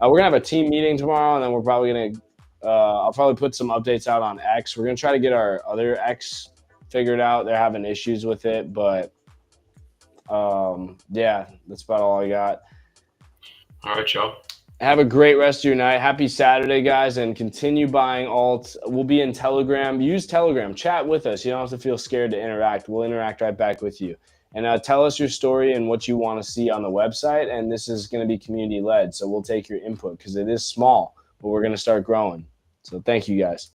We're gonna have a team meeting tomorrow, and then we're probably gonna I'll probably put some updates out on X. We're gonna try to get our other X figured out. They're having issues with it, but yeah, that's about all I got. All right, y'all. Have a great rest of your night. Happy Saturday, guys, and continue buying alt. We'll be in Telegram. Use Telegram. Chat with us. You don't have to feel scared to interact. We'll interact right back with you. And tell us your story and what you want to see on the website. And this is going to be community led, so we'll take your input because it is small, but we're going to start growing. So thank you, guys.